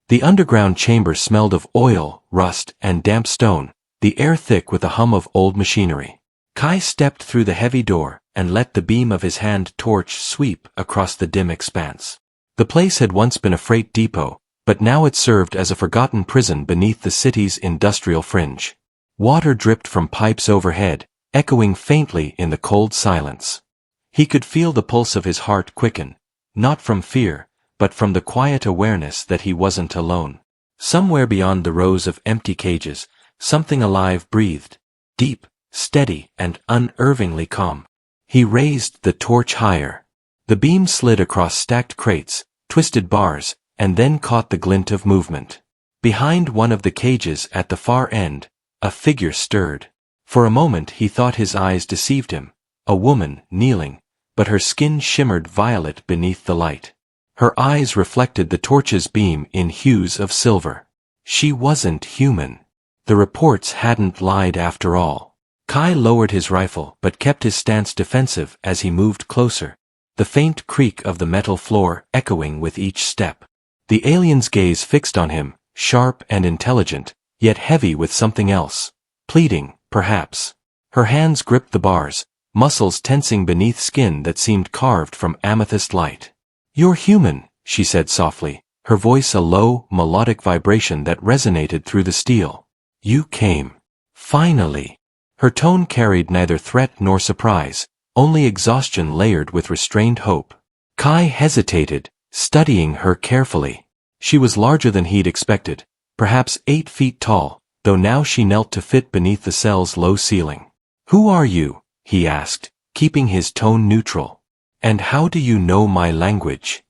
The underground chamber smelled of oil, rust, and damp stone, the air thick with the hum of old machinery. Kai stepped through the heavy door and let the beam of his hand torch sweep across the dim expanse. The place had once been a freight depot, but now it served as a forgotten prison beneath the city's industrial fringe. Water dripped from pipes overhead, echoing faintly in the cold silence. He could feel the pulse of his heart quicken, not from fear, but from the quiet awareness that he wasn't alone. Somewhere beyond the rows of empty cages, something alive breathed, deep, steady, and unervingly calm. He raised the torch higher. The beam slid across stacked crates, twisted bars, and then caught the glint of movement. Behind one of the cages at the far end, a figure stirred. For a moment he thought his eyes deceived him, a woman kneeling, but her skin shimmered violet beneath the light. Her eyes reflected the torch's beam in hues of silver. She wasn't human. The reports hadn't lied after all. Kai lowered his rifle but kept his stance defensive as he moved closer, the faint creak of the metal floor echoing with each step. The alien's gaze fixed on him, sharp and intelligent, yet heavy with something else. Pleading, perhaps. Her hands gripped the bars, muscles tensing beneath skin that seemed carved from amethyst light. "You're human," she said softly, her voice a low, melodic vibration that resonated through the steel. "You came. Finally." Her tone carried neither threat nor surprise, only exhaustion layered with restrained hope. Kai hesitated, studying her carefully. She was larger than he'd expected, perhaps 8 feet tall, though now she knelt to fit beneath the cell's low ceiling. "Who are you?" he asked, keeping his tone neutral. "And how do you know my language?"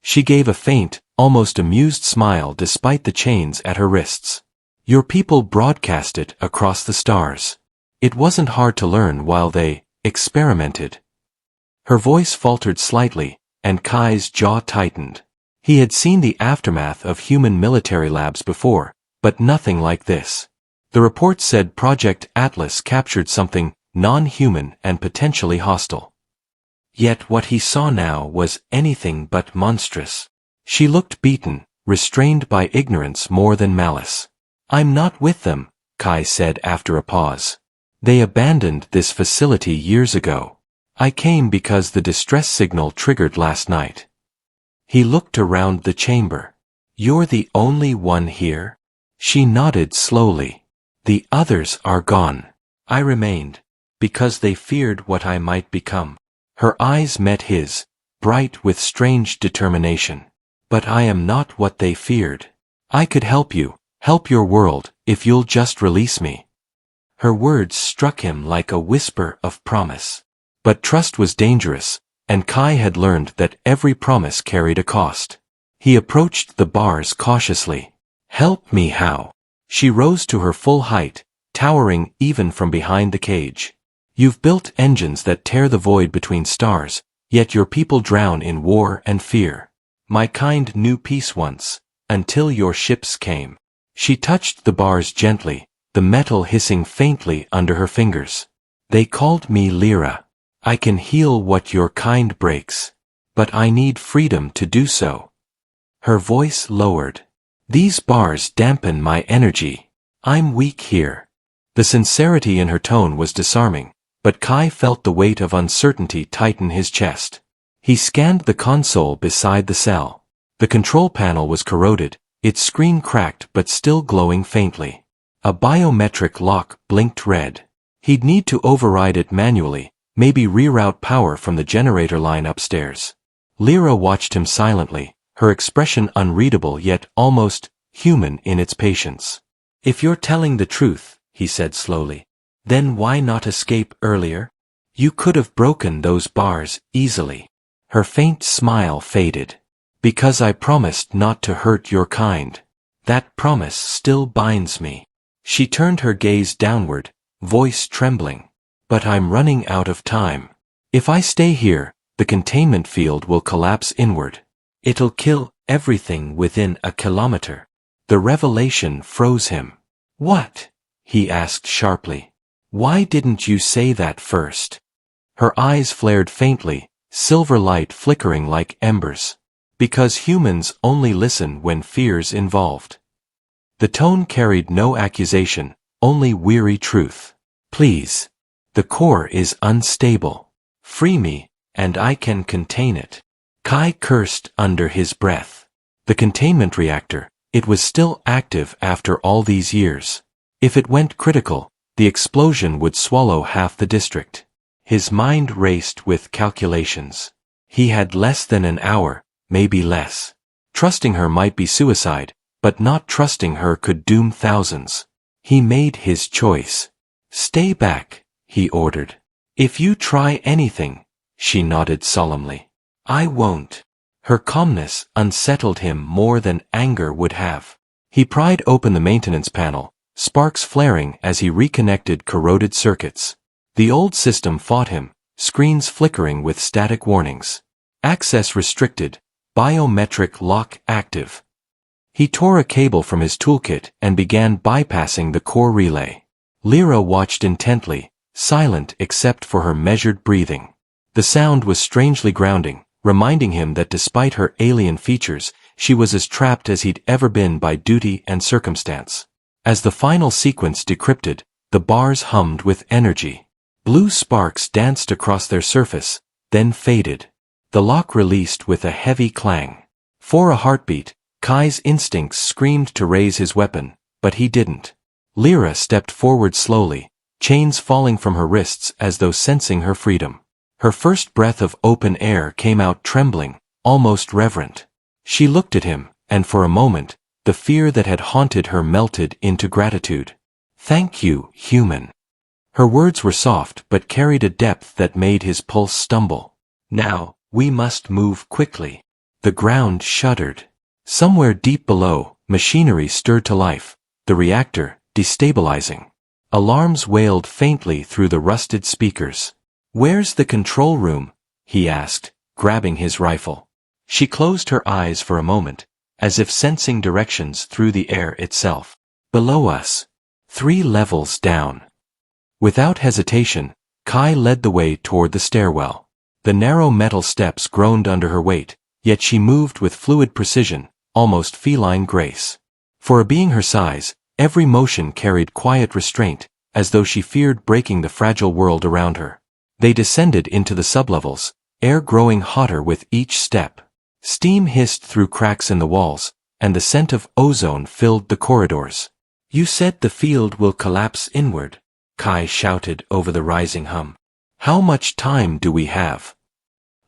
She gave a faint, almost amused smile despite the chains at her wrists. "Your people broadcast it across the stars. It wasn't hard to learn while they experimented." Her voice faltered slightly, and Kai's jaw tightened. He had seen the aftermath of human military labs before, but nothing like this. The report said Project Atlas captured something non-human and potentially hostile. Yet what he saw now was anything but monstrous. She looked beaten, restrained by ignorance more than malice. "I'm not with them," Kai said after a pause. "They abandoned this facility years ago. I came because the distress signal triggered last night." He looked around the chamber. "You're the only one here?" She nodded slowly. "The others are gone." I remained, because they feared what I might become. Her eyes met his, bright with strange determination. "But I am not what they feared. I could help you, help your world, if you'll just release me." Her words struck him like a whisper of promise. But trust was dangerous, and Kai had learned that every promise carried a cost. He approached the bars cautiously. "Help me how?" She rose to her full height, towering even from behind the cage. "You've built engines that tear the void between stars, yet your people drown in war and fear. My kind knew peace once, until your ships came." She touched the bars gently, the metal hissing faintly under her fingers. "They called me Lyra. I can heal what your kind breaks. But I need freedom to do so." Her voice lowered. "These bars dampen my energy. I'm weak here." The sincerity in her tone was disarming, but Kai felt the weight of uncertainty tighten his chest. He scanned the console beside the cell. The control panel was corroded, its screen cracked but still glowing faintly. A biometric lock blinked red. He'd need to override it manually, maybe reroute power from the generator line upstairs. Lyra watched him silently, her expression unreadable yet almost human in its patience. "If you're telling the truth," he said slowly, "then why not escape earlier? You could have broken those bars easily." Her faint smile faded. "Because I promised not to hurt your kind. That promise still binds me." She turned her gaze downward, voice trembling. "But I'm running out of time. If I stay here, the containment field will collapse inward. It'll kill everything within a kilometer." The revelation froze him. "What?" he asked sharply. "Why didn't you say that first?" Her eyes flared faintly, silver light flickering like embers. Because humans only listen when fear's involved. The tone carried no accusation, only weary truth. Please. The core is unstable. Free me, and I can contain it. Kai cursed under his breath. The containment reactor, it was still active after all these years. If it went critical, the explosion would swallow half the district. His mind raced with calculations. He had less than an hour, maybe less. Trusting her might be suicide, but not trusting her could doom thousands. He made his choice. Stay back, he ordered. If you try anything, she nodded solemnly. I won't. Her calmness unsettled him more than anger would have. He pried open the maintenance panel, sparks flaring as he reconnected corroded circuits. The old system fought him, screens flickering with static warnings. Access restricted, biometric lock active. He tore a cable from his toolkit and began bypassing the core relay. Lyra watched intently, silent except for her measured breathing. The sound was strangely grounding, reminding him that despite her alien features, she was as trapped as he'd ever been by duty and circumstance. As the final sequence decrypted, the bars hummed with energy. Blue sparks danced across their surface, then faded. The lock released with a heavy clang. For a heartbeat, Kai's instincts screamed to raise his weapon, but he didn't. Lyra stepped forward slowly, chains falling from her wrists as though sensing her freedom. Her first breath of open air came out trembling, almost reverent. She looked at him, and for a moment, the fear that had haunted her melted into gratitude. Thank you, human. Her words were soft but carried a depth that made his pulse stumble. Now, we must move quickly. The ground shuddered. Somewhere deep below, machinery stirred to life, the reactor destabilizing. Alarms wailed faintly through the rusted speakers. Where's the control room? He asked, grabbing his rifle. She closed her eyes for a moment, as if sensing directions through the air itself. Below us. 3 levels down. Without hesitation, Kai led the way toward the stairwell. The narrow metal steps groaned under her weight, yet she moved with fluid precision, almost feline grace. For a being her size, every motion carried quiet restraint, as though she feared breaking the fragile world around her. They descended into the sublevels, air growing hotter with each step. Steam hissed through cracks in the walls, and the scent of ozone filled the corridors. You said the field will collapse inward, Kai shouted over the rising hum. How much time do we have?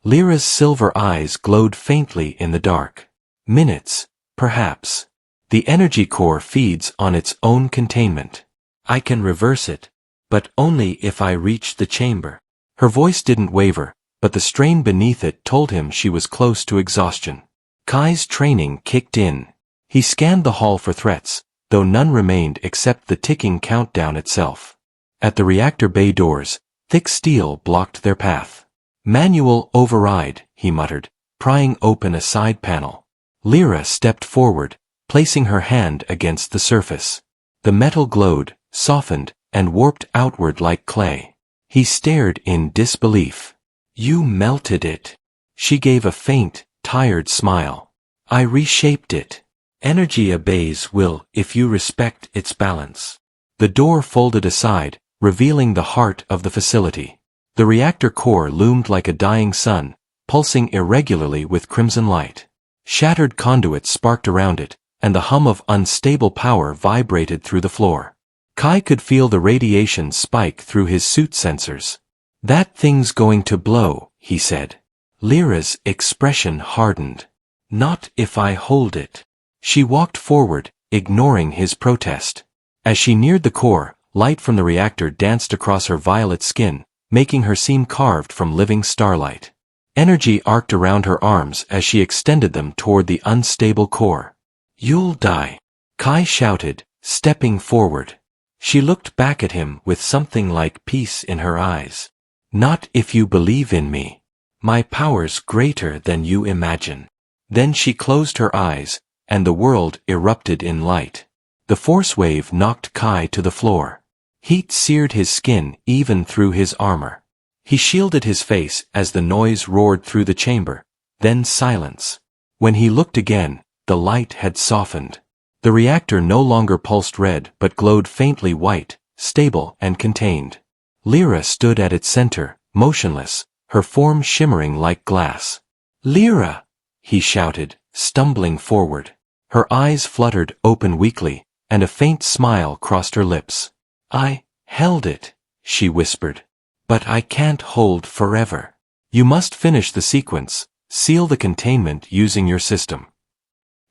Lyra's silver eyes glowed faintly in the dark. Minutes, perhaps. The energy core feeds on its own containment. I can reverse it, but only if I reach the chamber. Her voice didn't waver, but the strain beneath it told him she was close to exhaustion. Kai's training kicked in. He scanned the hall for threats, though none remained except the ticking countdown itself. At the reactor bay doors, thick steel blocked their path. Manual override, he muttered, prying open a side panel. Lyra stepped forward, placing her hand against the surface. The metal glowed, softened, and warped outward like clay. He stared in disbelief. You melted it. She gave a faint, tired smile. I reshaped it. Energy obeys will if you respect its balance. The door folded aside, revealing the heart of the facility. The reactor core loomed like a dying sun, pulsing irregularly with crimson light. Shattered conduits sparked around it, and the hum of unstable power vibrated through the floor. Kai could feel the radiation spike through his suit sensors. That thing's going to blow, he said. Lyra's expression hardened. Not if I hold it. She walked forward, ignoring his protest. As she neared the core, light from the reactor danced across her violet skin, making her seem carved from living starlight. Energy arced around her arms as she extended them toward the unstable core. You'll die, Kai shouted, stepping forward. She looked back at him with something like peace in her eyes. Not if you believe in me. My power's greater than you imagine. Then she closed her eyes, and the world erupted in light. The force wave knocked Kai to the floor. Heat seared his skin even through his armor. He shielded his face as the noise roared through the chamber, then silence. When he looked again, the light had softened. The reactor no longer pulsed red but glowed faintly white, stable and contained. Lyra stood at its center, motionless, her form shimmering like glass. "Lyra!" he shouted, stumbling forward. Her eyes fluttered open weakly, and a faint smile crossed her lips. "I held it," she whispered. "But I can't hold forever. You must finish the sequence, seal the containment using your system."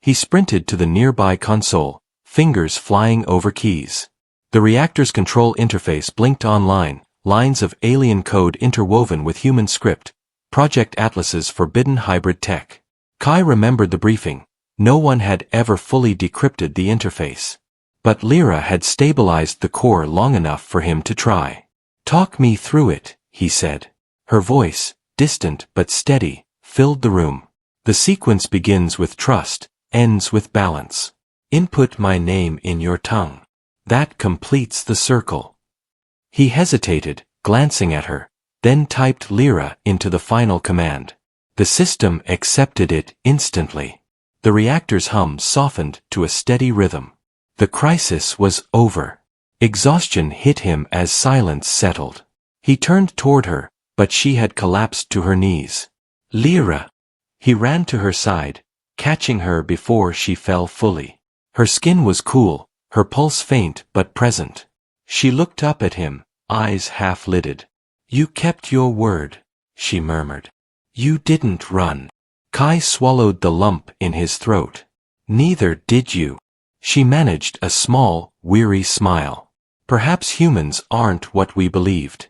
He sprinted to the nearby console, fingers flying over keys. The reactor's control interface blinked online, lines of alien code interwoven with human script, Project Atlas's forbidden hybrid tech. Kai remembered the briefing. No one had ever fully decrypted the interface. But Lyra had stabilized the core long enough for him to try. "Talk me through it," he said. Her voice, distant but steady, filled the room. "The sequence begins with trust, ends with balance. Input my name in your tongue. That completes the circle." He hesitated, glancing at her, then typed Lyra into the final command. The system accepted it instantly. The reactor's hum softened to a steady rhythm. The crisis was over. Exhaustion hit him as silence settled. He turned toward her, but she had collapsed to her knees. "Lyra!" He ran to her side, catching her before she fell fully. Her skin was cool, her pulse faint but present. She looked up at him, eyes half-lidded. "You kept your word," she murmured. "You didn't run." Kai swallowed the lump in his throat. "Neither did you." She managed a small, weary smile. "Perhaps humans aren't what we believed."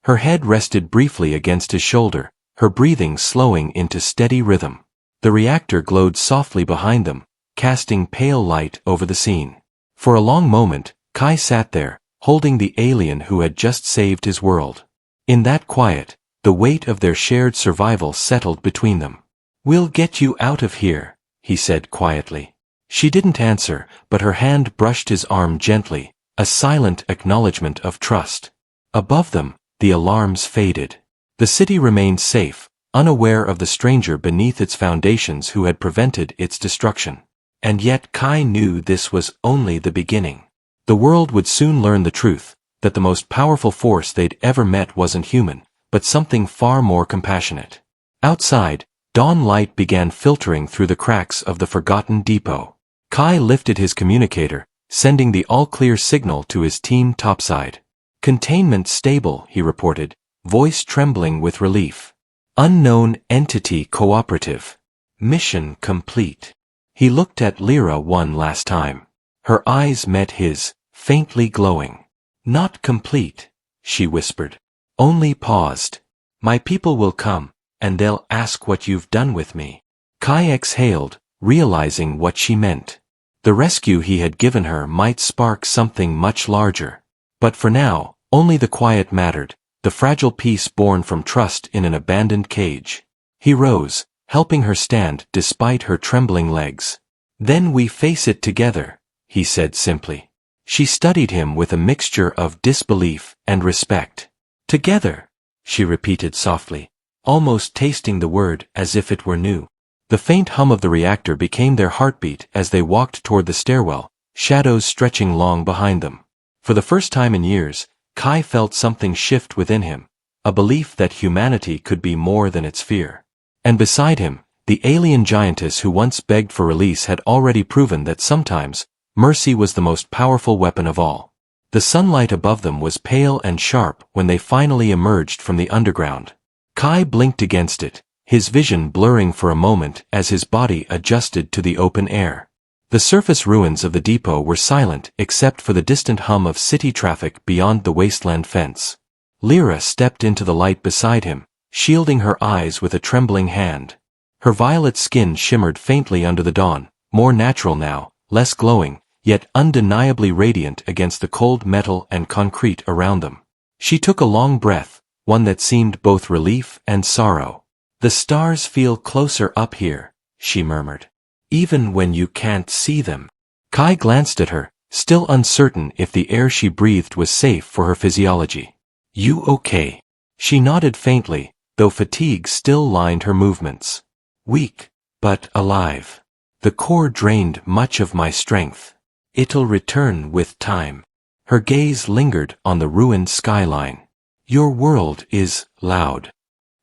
Her head rested briefly against his shoulder, her breathing slowing into steady rhythm. The reactor glowed softly behind them, casting pale light over the scene. For a long moment, Kai sat there, holding the alien who had just saved his world. In that quiet, the weight of their shared survival settled between them. "We'll get you out of here," he said quietly. She didn't answer, but her hand brushed his arm gently, a silent acknowledgement of trust. Above them, the alarms faded. The city remained safe, unaware of the stranger beneath its foundations who had prevented its destruction. And yet Kai knew this was only the beginning. The world would soon learn the truth, that the most powerful force they'd ever met wasn't human, but something far more compassionate. Outside, dawn light began filtering through the cracks of the forgotten depot. Kai lifted his communicator, sending the all-clear signal to his team topside. "Containment stable," he reported, voice trembling with relief. "Unknown entity cooperative. Mission complete." He looked at Lyra one last time. Her eyes met his, faintly glowing. "Not complete," she whispered. "Only paused. My people will come, and they'll ask what you've done with me." Kai exhaled, realizing what she meant. The rescue he had given her might spark something much larger. But for now, only the quiet mattered, the fragile peace born from trust in an abandoned cage. He rose, helping her stand despite her trembling legs. "Then we face it together," he said simply. She studied him with a mixture of disbelief and respect. "Together," she repeated softly, almost tasting the word as if it were new. The faint hum of the reactor became their heartbeat as they walked toward the stairwell, shadows stretching long behind them. For the first time in years, Kai felt something shift within him, a belief that humanity could be more than its fear. And beside him, the alien giantess who once begged for release had already proven that sometimes, mercy was the most powerful weapon of all. The sunlight above them was pale and sharp when they finally emerged from the underground. Kai blinked against it, his vision blurring for a moment as his body adjusted to the open air. The surface ruins of the depot were silent except for the distant hum of city traffic beyond the wasteland fence. Lyra stepped into the light beside him, shielding her eyes with a trembling hand. Her violet skin shimmered faintly under the dawn, more natural now, less glowing, yet undeniably radiant against the cold metal and concrete around them. She took a long breath, one that seemed both relief and sorrow. "The stars feel closer up here," she murmured. "Even when you can't see them." Kai glanced at her, still uncertain if the air she breathed was safe for her physiology. "You okay?" She nodded faintly, though fatigue still lined her movements. "Weak, but alive. The core drained much of my strength. It'll return with time. Her gaze lingered on the ruined skyline. Your world is loud.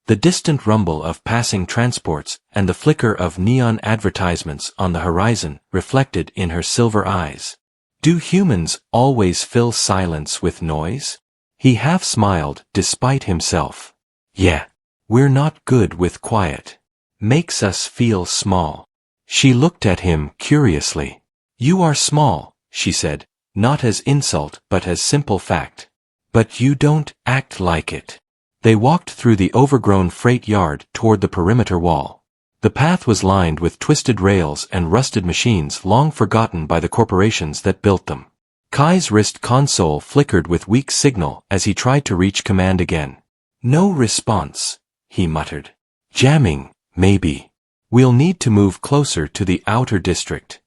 The distant rumble of passing transports and the flicker of neon advertisements on the horizon reflected in her silver eyes. Do humans always fill silence with noise? He half smiled despite himself. Yeah. We're not good with quiet. Makes us feel small. She looked at him curiously. You are small, she said, not as insult but as simple fact. But you don't act like it. They walked through the overgrown freight yard toward the perimeter wall. The path was lined with twisted rails and rusted machines long forgotten by the corporations that built them. Kai's wrist console flickered with weak signal as he tried to reach command again. No response, he muttered. Jamming, maybe. We'll need to move closer to the outer district.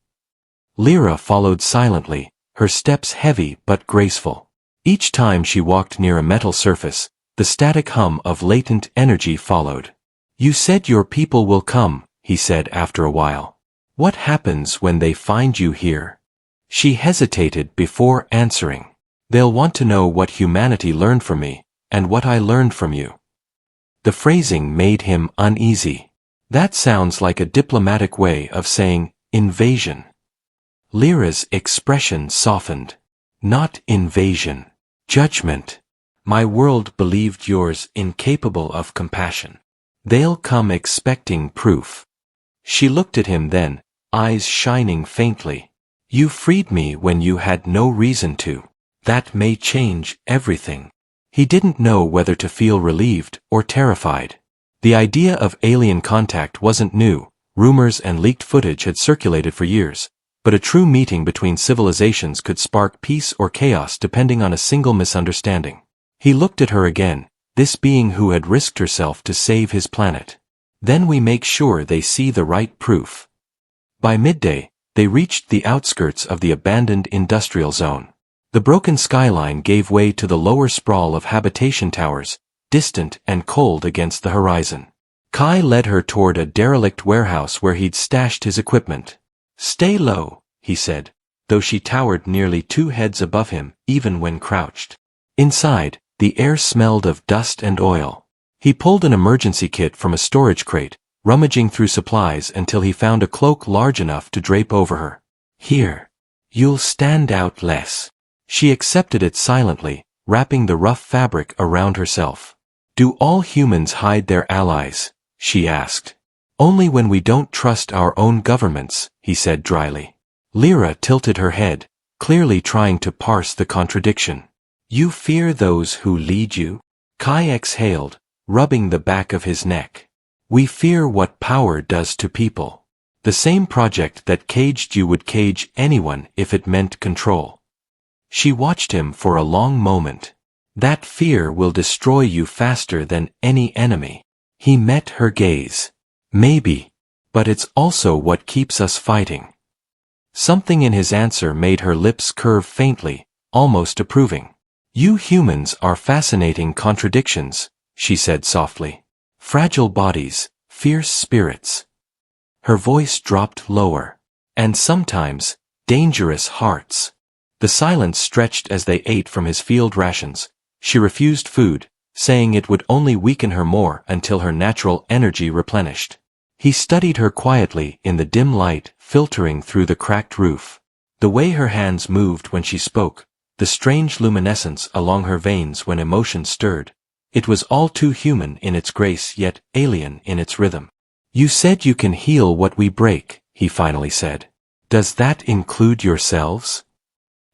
Lyra followed silently, her steps heavy but graceful. Each time she walked near a metal surface, the static hum of latent energy followed. You said your people will come, he said after a while. What happens when they find you here? She hesitated before answering. They'll want to know what humanity learned from me, and what I learned from you. The phrasing made him uneasy. That sounds like a diplomatic way of saying invasion. Lyra's expression softened. Not invasion. Judgment. My world believed yours incapable of compassion. They'll come expecting proof. She looked at him then, eyes shining faintly. You freed me when you had no reason to. That may change everything. He didn't know whether to feel relieved or terrified. The idea of alien contact wasn't new, rumors and leaked footage had circulated for years, but a true meeting between civilizations could spark peace or chaos depending on a single misunderstanding. He looked at her again, this being who had risked herself to save his planet. Then we make sure they see the right proof. By midday, they reached the outskirts of the abandoned industrial zone. The broken skyline gave way to the lower sprawl of habitation towers, distant and cold against the horizon. Kai led her toward a derelict warehouse where he'd stashed his equipment. Stay low, he said, though she towered nearly 2 heads above him, even when crouched. Inside, the air smelled of dust and oil. He pulled an emergency kit from a storage crate, rummaging through supplies until he found a cloak large enough to drape over her. Here. You'll stand out less. She accepted it silently, wrapping the rough fabric around herself. Do all humans hide their allies? She asked. Only when we don't trust our own governments, he said dryly. Lyra tilted her head, clearly trying to parse the contradiction. You fear those who lead you? Kai exhaled, rubbing the back of his neck. We fear what power does to people. The same project that caged you would cage anyone if it meant control. She watched him for a long moment. That fear will destroy you faster than any enemy. He met her gaze. Maybe. But it's also what keeps us fighting. Something in his answer made her lips curve faintly, almost approving. You humans are fascinating contradictions, she said softly. Fragile bodies, fierce spirits. Her voice dropped lower. And sometimes, dangerous hearts. The silence stretched as they ate from his field rations. She refused food, saying it would only weaken her more until her natural energy replenished. He studied her quietly in the dim light filtering through the cracked roof. The way her hands moved when she spoke, the strange luminescence along her veins when emotion stirred. It was all too human in its grace yet alien in its rhythm. You said you can heal what we break, he finally said. Does that include yourselves?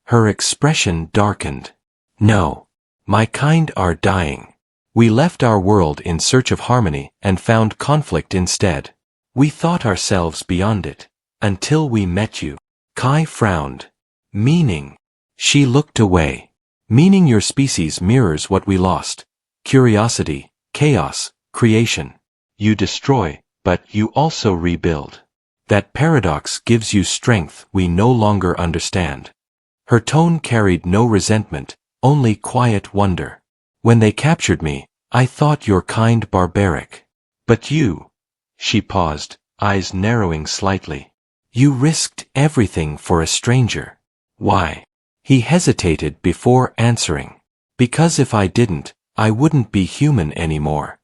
Her expression darkened. No. My kind are dying. We left our world in search of harmony and found conflict instead. We thought ourselves beyond it, until we met you. Kai frowned. Meaning. She looked away. Meaning your species mirrors what we lost. Curiosity, chaos, creation. You destroy, but you also rebuild. That paradox gives you strength we no longer understand. Her tone carried no resentment, only quiet wonder. When they captured me, I thought your kind barbaric. But you. She paused, eyes narrowing slightly. You risked everything for a stranger. Why? He hesitated before answering. Because if I didn't, I wouldn't be human anymore.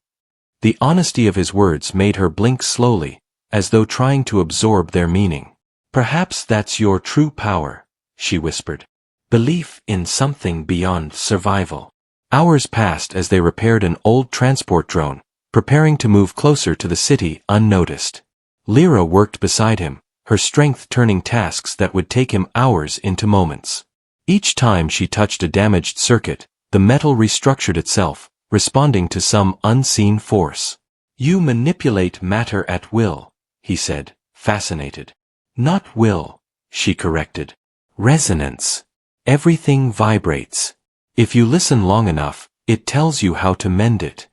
The honesty of his words made her blink slowly, as though trying to absorb their meaning. Perhaps that's your true power, she whispered. Belief in something beyond survival. Hours passed as they repaired an old transport drone, preparing to move closer to the city unnoticed. Lyra worked beside him, her strength turning tasks that would take him hours into moments. Each time she touched a damaged circuit, the metal restructured itself, responding to some unseen force. You manipulate matter at will, he said, fascinated. Not will, she corrected. Resonance. Everything vibrates. If you listen long enough, it tells you how to mend it.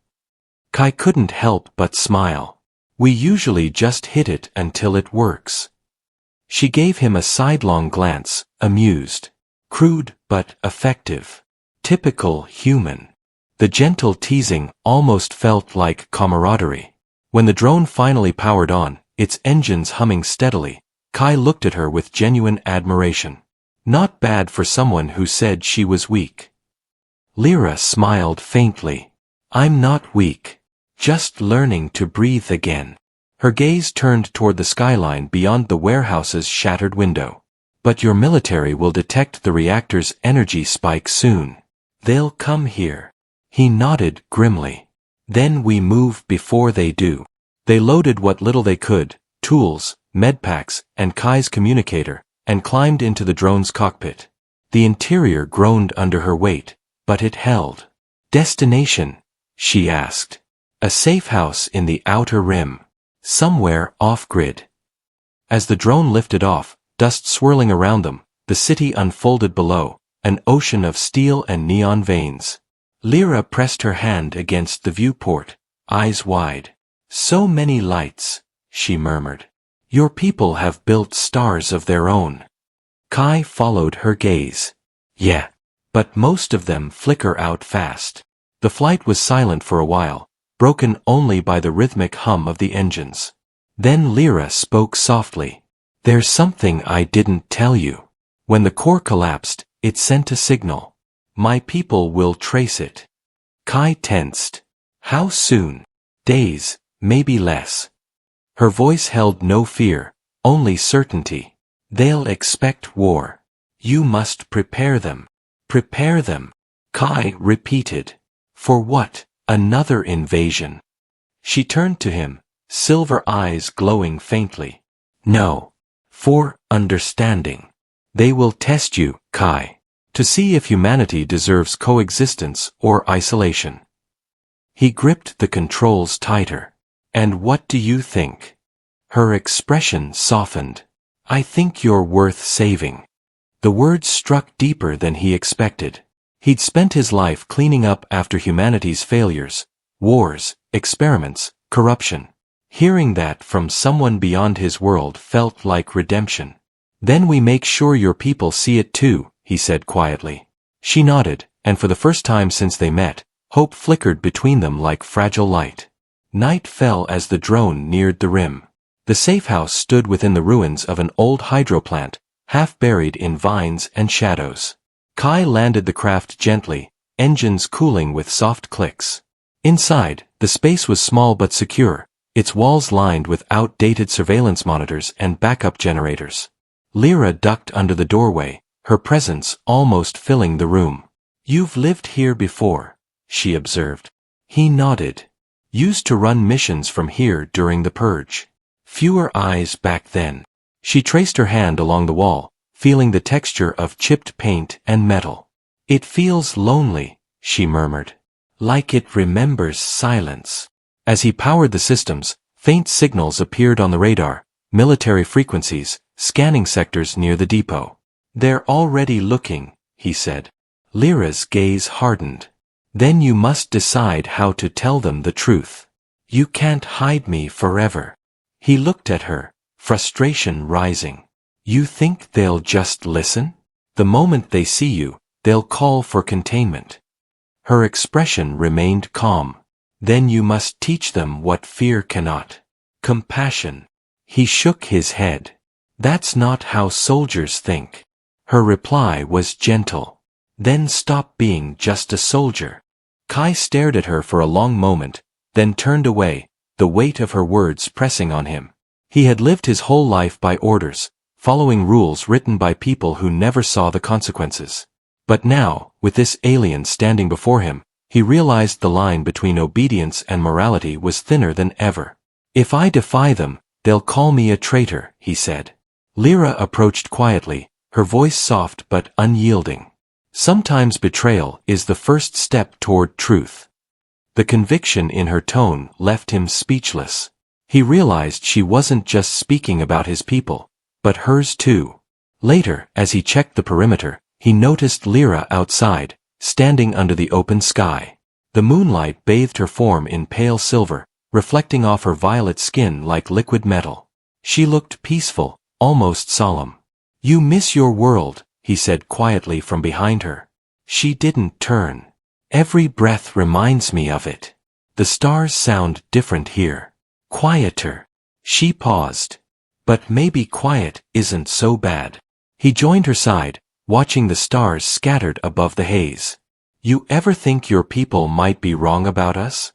Kai couldn't help but smile. We usually just hit it until it works. She gave him a sidelong glance, amused. Crude but effective. Typical human. The gentle teasing almost felt like camaraderie. When the drone finally powered on, its engines humming steadily, Kai looked at her with genuine admiration. Not bad for someone who said she was weak. Lyra smiled faintly. I'm not weak. Just learning to breathe again. Her gaze turned toward the skyline beyond the warehouse's shattered window. But your military will detect the reactor's energy spike soon. They'll come here. He nodded grimly. Then we move before they do. They loaded what little they could, tools, medpacks, and Kai's communicator, and climbed into the drone's cockpit. The interior groaned under her weight, but it held. Destination? She asked. A safe house in the outer rim. Somewhere off-grid. As the drone lifted off, dust swirling around them, the city unfolded below, an ocean of steel and neon veins. Lyra pressed her hand against the viewport, eyes wide. So many lights, she murmured. Your people have built stars of their own. Kai followed her gaze. Yeah. But most of them flicker out fast. The flight was silent for a while, broken only by the rhythmic hum of the engines. Then Lyra spoke softly. There's something I didn't tell you. When the core collapsed, it sent a signal. My people will trace it. Kai tensed. How soon? Days, maybe less. Her voice held no fear, only certainty. They'll expect war. You must prepare them. Prepare them. Kai repeated. For what? Another invasion. She turned to him, silver eyes glowing faintly. No. For understanding. They will test you, Kai, to see if humanity deserves coexistence or isolation. He gripped the controls tighter. And what do you think? Her expression softened. I think you're worth saving. The words struck deeper than he expected. He'd spent his life cleaning up after humanity's failures, wars, experiments, corruption. Hearing that from someone beyond his world felt like redemption. Then we make sure your people see it too, he said quietly. She nodded, and for the first time since they met, hope flickered between them like fragile light. Night fell as the drone neared the rim. The safe house stood within the ruins of an old hydro plant, half buried in vines and shadows. Kai landed the craft gently, engines cooling with soft clicks. Inside, the space was small but secure, its walls lined with outdated surveillance monitors and backup generators. Lyra ducked under the doorway, her presence almost filling the room. You've lived here before, she observed. He nodded. Used to run missions from here during the purge. Fewer eyes back then. She traced her hand along the wall, feeling the texture of chipped paint and metal. It feels lonely, she murmured. Like it remembers silence. As he powered the systems, faint signals appeared on the radar, military frequencies, scanning sectors near the depot. They're already looking, he said. Lyra's gaze hardened. Then you must decide how to tell them the truth. You can't hide me forever. He looked at her, frustration rising. You think they'll just listen? The moment they see you, they'll call for containment. Her expression remained calm. Then you must teach them what fear cannot. Compassion. He shook his head. That's not how soldiers think. Her reply was gentle. Then stop being just a soldier. Kai stared at her for a long moment, then turned away, the weight of her words pressing on him. He had lived his whole life by orders, following rules written by people who never saw the consequences. But now, with this alien standing before him, he realized the line between obedience and morality was thinner than ever. If I defy them, they'll call me a traitor, he said. Lyra approached quietly, her voice soft but unyielding. Sometimes betrayal is the first step toward truth. The conviction in her tone left him speechless. He realized she wasn't just speaking about his people, but hers too. Later, as he checked the perimeter, he noticed Lyra outside, standing under the open sky. The moonlight bathed her form in pale silver, reflecting off her violet skin like liquid metal. She looked peaceful, almost solemn. You miss your world, he said quietly from behind her. She didn't turn. Every breath reminds me of it. The stars sound different here. Quieter. She paused. But maybe quiet isn't so bad. He joined her side, watching the stars scattered above the haze. You ever think your people might be wrong about us?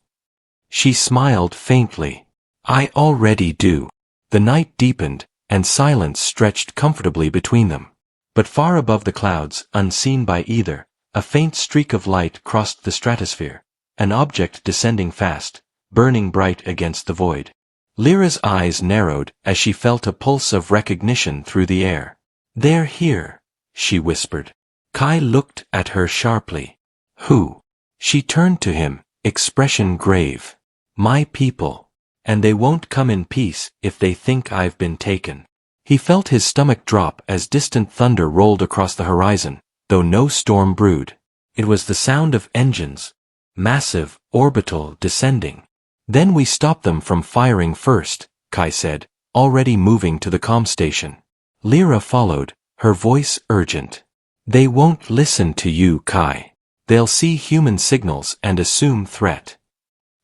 She smiled faintly. I already do. The night deepened, and silence stretched comfortably between them. But far above the clouds, unseen by either, a faint streak of light crossed the stratosphere, an object descending fast, burning bright against the void. Lyra's eyes narrowed as she felt a pulse of recognition through the air. They're here, she whispered. Kai looked at her sharply. Who? She turned to him, expression grave. My people. And they won't come in peace if they think I've been taken. He felt his stomach drop as distant thunder rolled across the horizon, though no storm brewed. It was the sound of engines, massive, orbital, descending. Then we stop them from firing first, Kai said, already moving to the comm station. Lyra followed, her voice urgent. They won't listen to you, Kai. They'll see human signals and assume threat.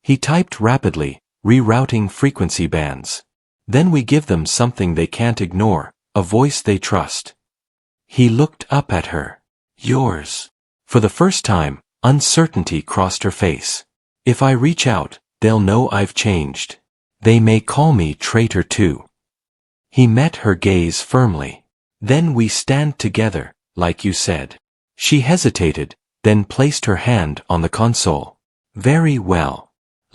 He typed rapidly, rerouting frequency bands. Then we give them something they can't ignore, a voice they trust. He looked up at her. Yours. For the first time, uncertainty crossed her face. If I reach out, they'll know I've changed. They may call me traitor too. He met her gaze firmly. Then we stand together, like you said. She hesitated, then placed her hand on the console. Very well.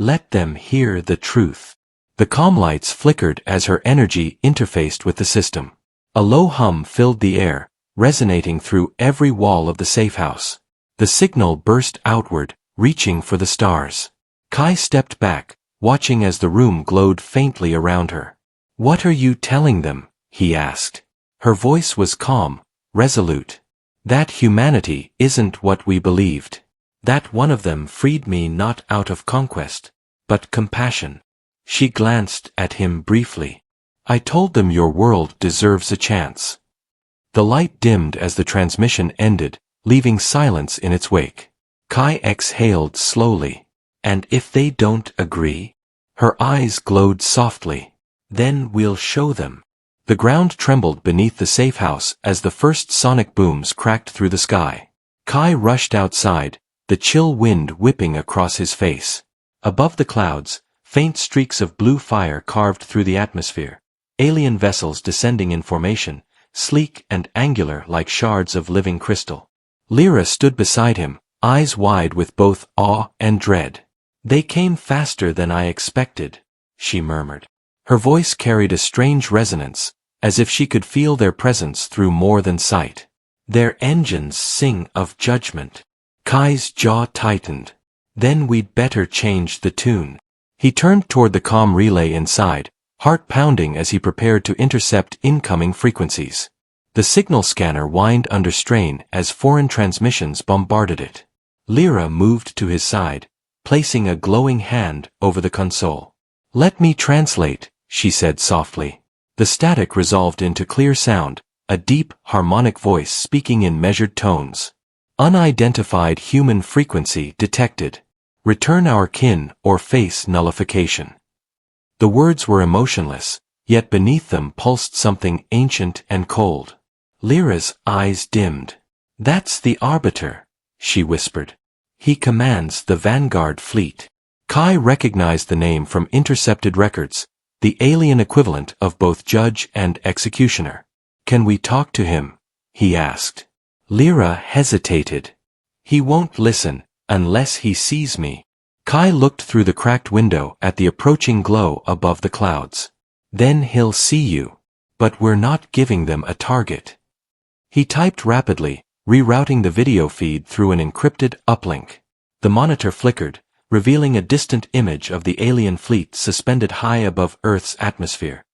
Let them hear the truth. The comm lights flickered as her energy interfaced with the system. A low hum filled the air, resonating through every wall of the safe house. The signal burst outward, reaching for the stars. Kai stepped back, watching as the room glowed faintly around her. What are you telling them? He asked. Her voice was calm, resolute. That humanity isn't what we believed. That one of them freed me not out of conquest, but compassion. She glanced at him briefly. I told them your world deserves a chance. The light dimmed as the transmission ended, leaving silence in its wake. Kai exhaled slowly. And if they don't agree? Her eyes glowed softly. Then we'll show them. The ground trembled beneath the safe house as the first sonic booms cracked through the sky. Kai rushed outside, the chill wind whipping across his face. Above the clouds, faint streaks of blue fire carved through the atmosphere. Alien vessels descending in formation, sleek and angular like shards of living crystal. Lyra stood beside him, eyes wide with both awe and dread. They came faster than I expected, she murmured. Her voice carried a strange resonance, as if she could feel their presence through more than sight. Their engines sing of judgment. Kai's jaw tightened. Then we'd better change the tune. He turned toward the comm relay inside, heart pounding as he prepared to intercept incoming frequencies. The signal scanner whined under strain as foreign transmissions bombarded it. Lyra moved to his side, placing a glowing hand over the console. Let me translate, she said softly. The static resolved into clear sound, a deep, harmonic voice speaking in measured tones. Unidentified human frequency detected. Return our kin or face nullification. The words were emotionless, yet beneath them pulsed something ancient and cold. Lyra's eyes dimmed. "That's the Arbiter," she whispered. "He commands the Vanguard fleet." Kai recognized the name from intercepted records, the alien equivalent of both judge and executioner. "Can we talk to him?" he asked. Lyra hesitated. "He won't listen, unless he sees me." Kai looked through the cracked window at the approaching glow above the clouds. "Then he'll see you. But we're not giving them a target." He typed rapidly, rerouting the video feed through an encrypted uplink. The monitor flickered, revealing a distant image of the alien fleet suspended high above Earth's atmosphere.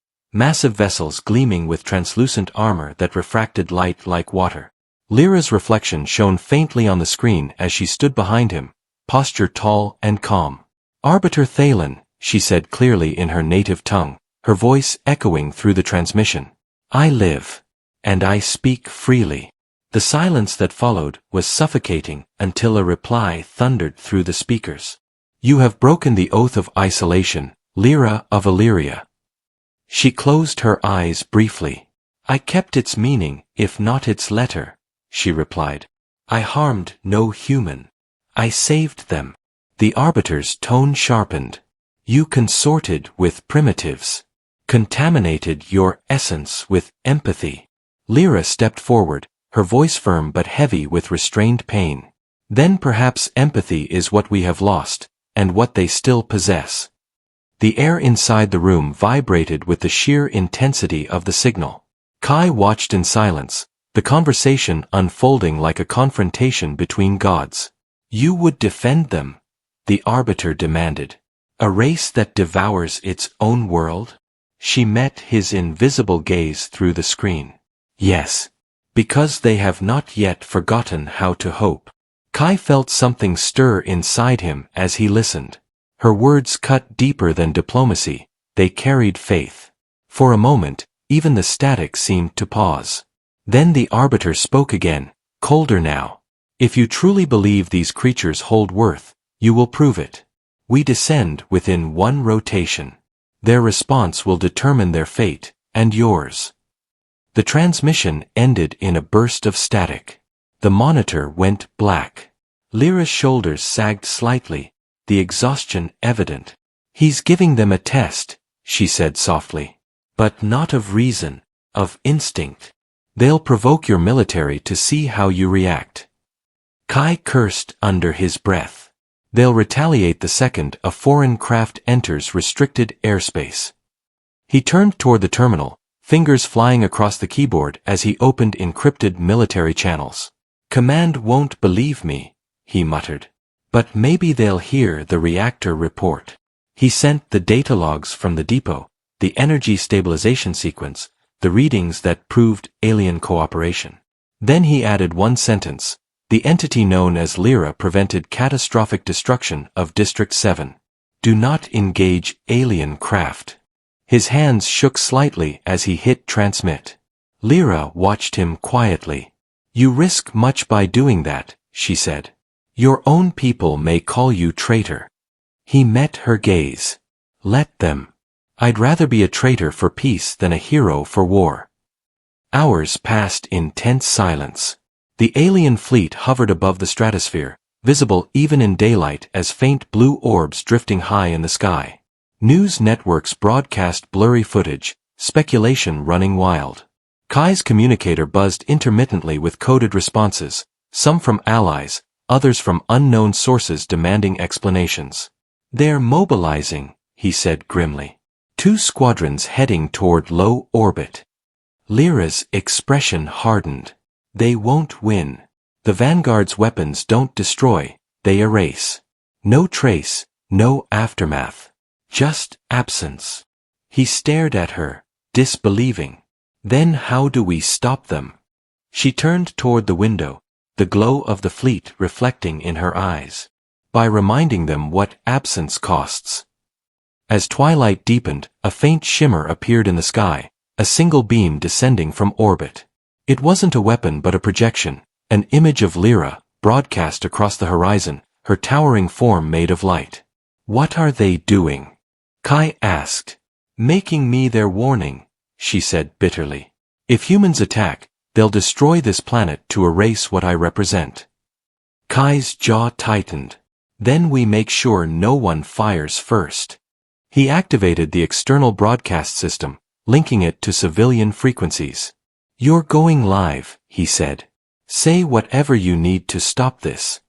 Massive vessels gleaming with translucent armor that refracted light like water. Lyra's reflection shone faintly on the screen as she stood behind him, posture tall and calm. "Arbiter Thalen," she said clearly in her native tongue, her voice echoing through the transmission. "I live. And I speak freely." The silence that followed was suffocating until a reply thundered through the speakers. "You have broken the oath of isolation, Lyra of Illyria." She closed her eyes briefly. "I kept its meaning, if not its letter," she replied. "I harmed no human. I saved them." The Arbiter's tone sharpened. "You consorted with primitives. Contaminated your essence with empathy." Lyra stepped forward, her voice firm but heavy with restrained pain. "Then perhaps empathy is what we have lost, and what they still possess." The air inside the room vibrated with the sheer intensity of the signal. Kai watched in silence, the conversation unfolding like a confrontation between gods. "You would defend them?" the Arbiter demanded. "A race that devours its own world?" She met his invisible gaze through the screen. "Yes. Because they have not yet forgotten how to hope." Kai felt something stir inside him as he listened. Her words cut deeper than diplomacy, they carried faith. For a moment, even the static seemed to pause. Then the Arbiter spoke again, colder now. "If you truly believe these creatures hold worth, you will prove it. We descend within one rotation. Their response will determine their fate, and yours." The transmission ended in a burst of static. The monitor went black. Lyra's shoulders sagged slightly, the exhaustion evident. "He's giving them a test," she said softly. "But not of reason, of instinct. They'll provoke your military to see how you react." Kai cursed under his breath. "They'll retaliate the second a foreign craft enters restricted airspace." He turned toward the terminal, fingers flying across the keyboard as he opened encrypted military channels. "Command won't believe me," he muttered. "But maybe they'll hear the reactor report." He sent the data logs from the depot, the energy stabilization sequence, the readings that proved alien cooperation. Then he added one sentence: "The entity known as Lyra prevented catastrophic destruction of District 7. Do not engage alien craft." His hands shook slightly as he hit transmit. Lyra watched him quietly. "You risk much by doing that," she said. "Your own people may call you traitor." He met her gaze. "Let them. I'd rather be a traitor for peace than a hero for war." Hours passed in tense silence. The alien fleet hovered above the stratosphere, visible even in daylight as faint blue orbs drifting high in the sky. News networks broadcast blurry footage, speculation running wild. Kai's communicator buzzed intermittently with coded responses, some from allies, others from unknown sources demanding explanations. "They're mobilizing," he said grimly. "2 squadrons heading toward low orbit." Lyra's expression hardened. "They won't win. The Vanguard's weapons don't destroy, they erase. No trace, no aftermath. Just absence." He stared at her, disbelieving. "Then how do we stop them?" She turned toward the window, the glow of the fleet reflecting in her eyes. "By reminding them what absence costs." As twilight deepened, a faint shimmer appeared in the sky, a single beam descending from orbit. It wasn't a weapon but a projection, an image of Lyra, broadcast across the horizon, her towering form made of light. "What are they doing?" Kai asked. Making me their warning, she said bitterly. If humans attack, they'll destroy this planet to erase what I represent. Kai's jaw tightened. Then we make sure no one fires first. He activated the external broadcast system, linking it to civilian frequencies. You're going live, he said. Say whatever you need to stop this.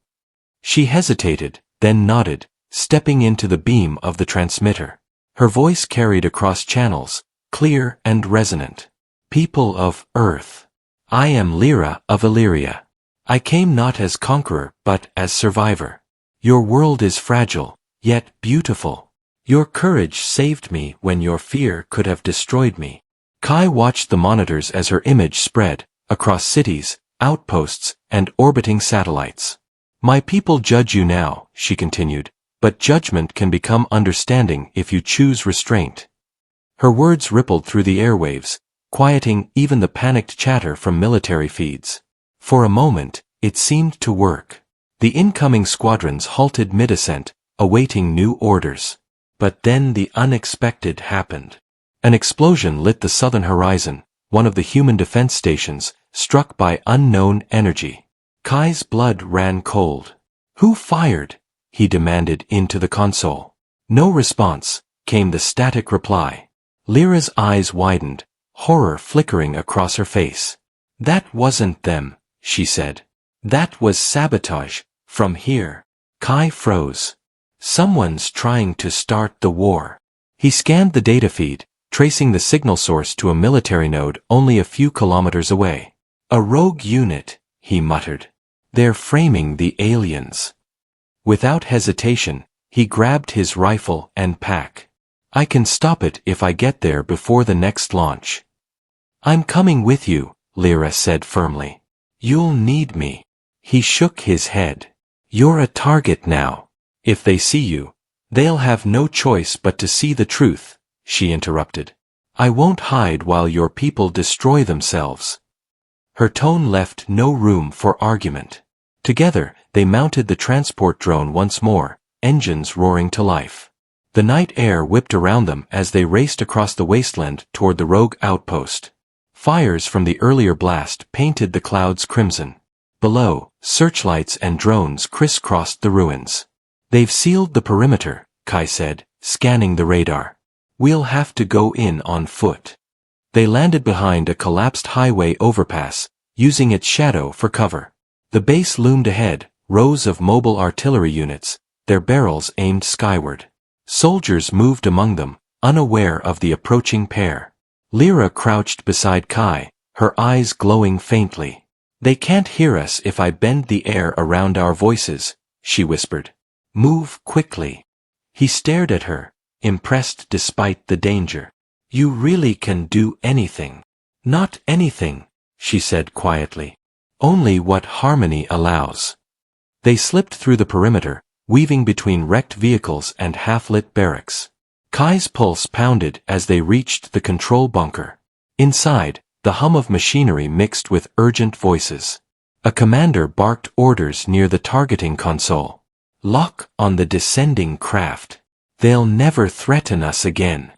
She hesitated, then nodded, stepping into the beam of the transmitter. Her voice carried across channels, clear and resonant. People of Earth. I am Lyra of Illyria. I came not as conqueror but as survivor. Your world is fragile, yet beautiful. Your courage saved me when your fear could have destroyed me. Kai watched the monitors as her image spread, across cities, outposts, and orbiting satellites. My people judge you now, she continued, but judgment can become understanding if you choose restraint. Her words rippled through the airwaves, quieting even the panicked chatter from military feeds. For a moment, it seemed to work. The incoming squadrons halted mid-ascent, awaiting new orders. But then the unexpected happened. An explosion lit the southern horizon, one of the human defense stations, struck by unknown energy. Kai's blood ran cold. Who fired? He demanded into the console. No response, came the static reply. Lyra's eyes widened, horror flickering across her face. That wasn't them, she said. That was sabotage, from here. Kai froze. Someone's trying to start the war. He scanned the data feed, tracing the signal source to a military node only a few kilometers away. A rogue unit, he muttered. They're framing the aliens. Without hesitation, he grabbed his rifle and pack. I can stop it if I get there before the next launch. I'm coming with you, Lyra said firmly. You'll need me. He shook his head. You're a target now. If they see you, they'll have no choice but to see the truth, she interrupted. I won't hide while your people destroy themselves. Her tone left no room for argument. Together, they mounted the transport drone once more, engines roaring to life. The night air whipped around them as they raced across the wasteland toward the rogue outpost. Fires from the earlier blast painted the clouds crimson. Below, searchlights and drones crisscrossed the ruins. They've sealed the perimeter, Kai said, scanning the radar. We'll have to go in on foot. They landed behind a collapsed highway overpass, using its shadow for cover. The base loomed ahead, rows of mobile artillery units, their barrels aimed skyward. Soldiers moved among them, unaware of the approaching pair. Lyra crouched beside Kai, her eyes glowing faintly. They can't hear us if I bend the air around our voices, she whispered. Move quickly. He stared at her, impressed despite the danger. You really can do anything. Not anything, she said quietly. Only what harmony allows. They slipped through the perimeter, weaving between wrecked vehicles and half-lit barracks. Kai's pulse pounded as they reached the control bunker. Inside, the hum of machinery mixed with urgent voices. A commander barked orders near the targeting console. Lock on the descending craft. They'll never threaten us again.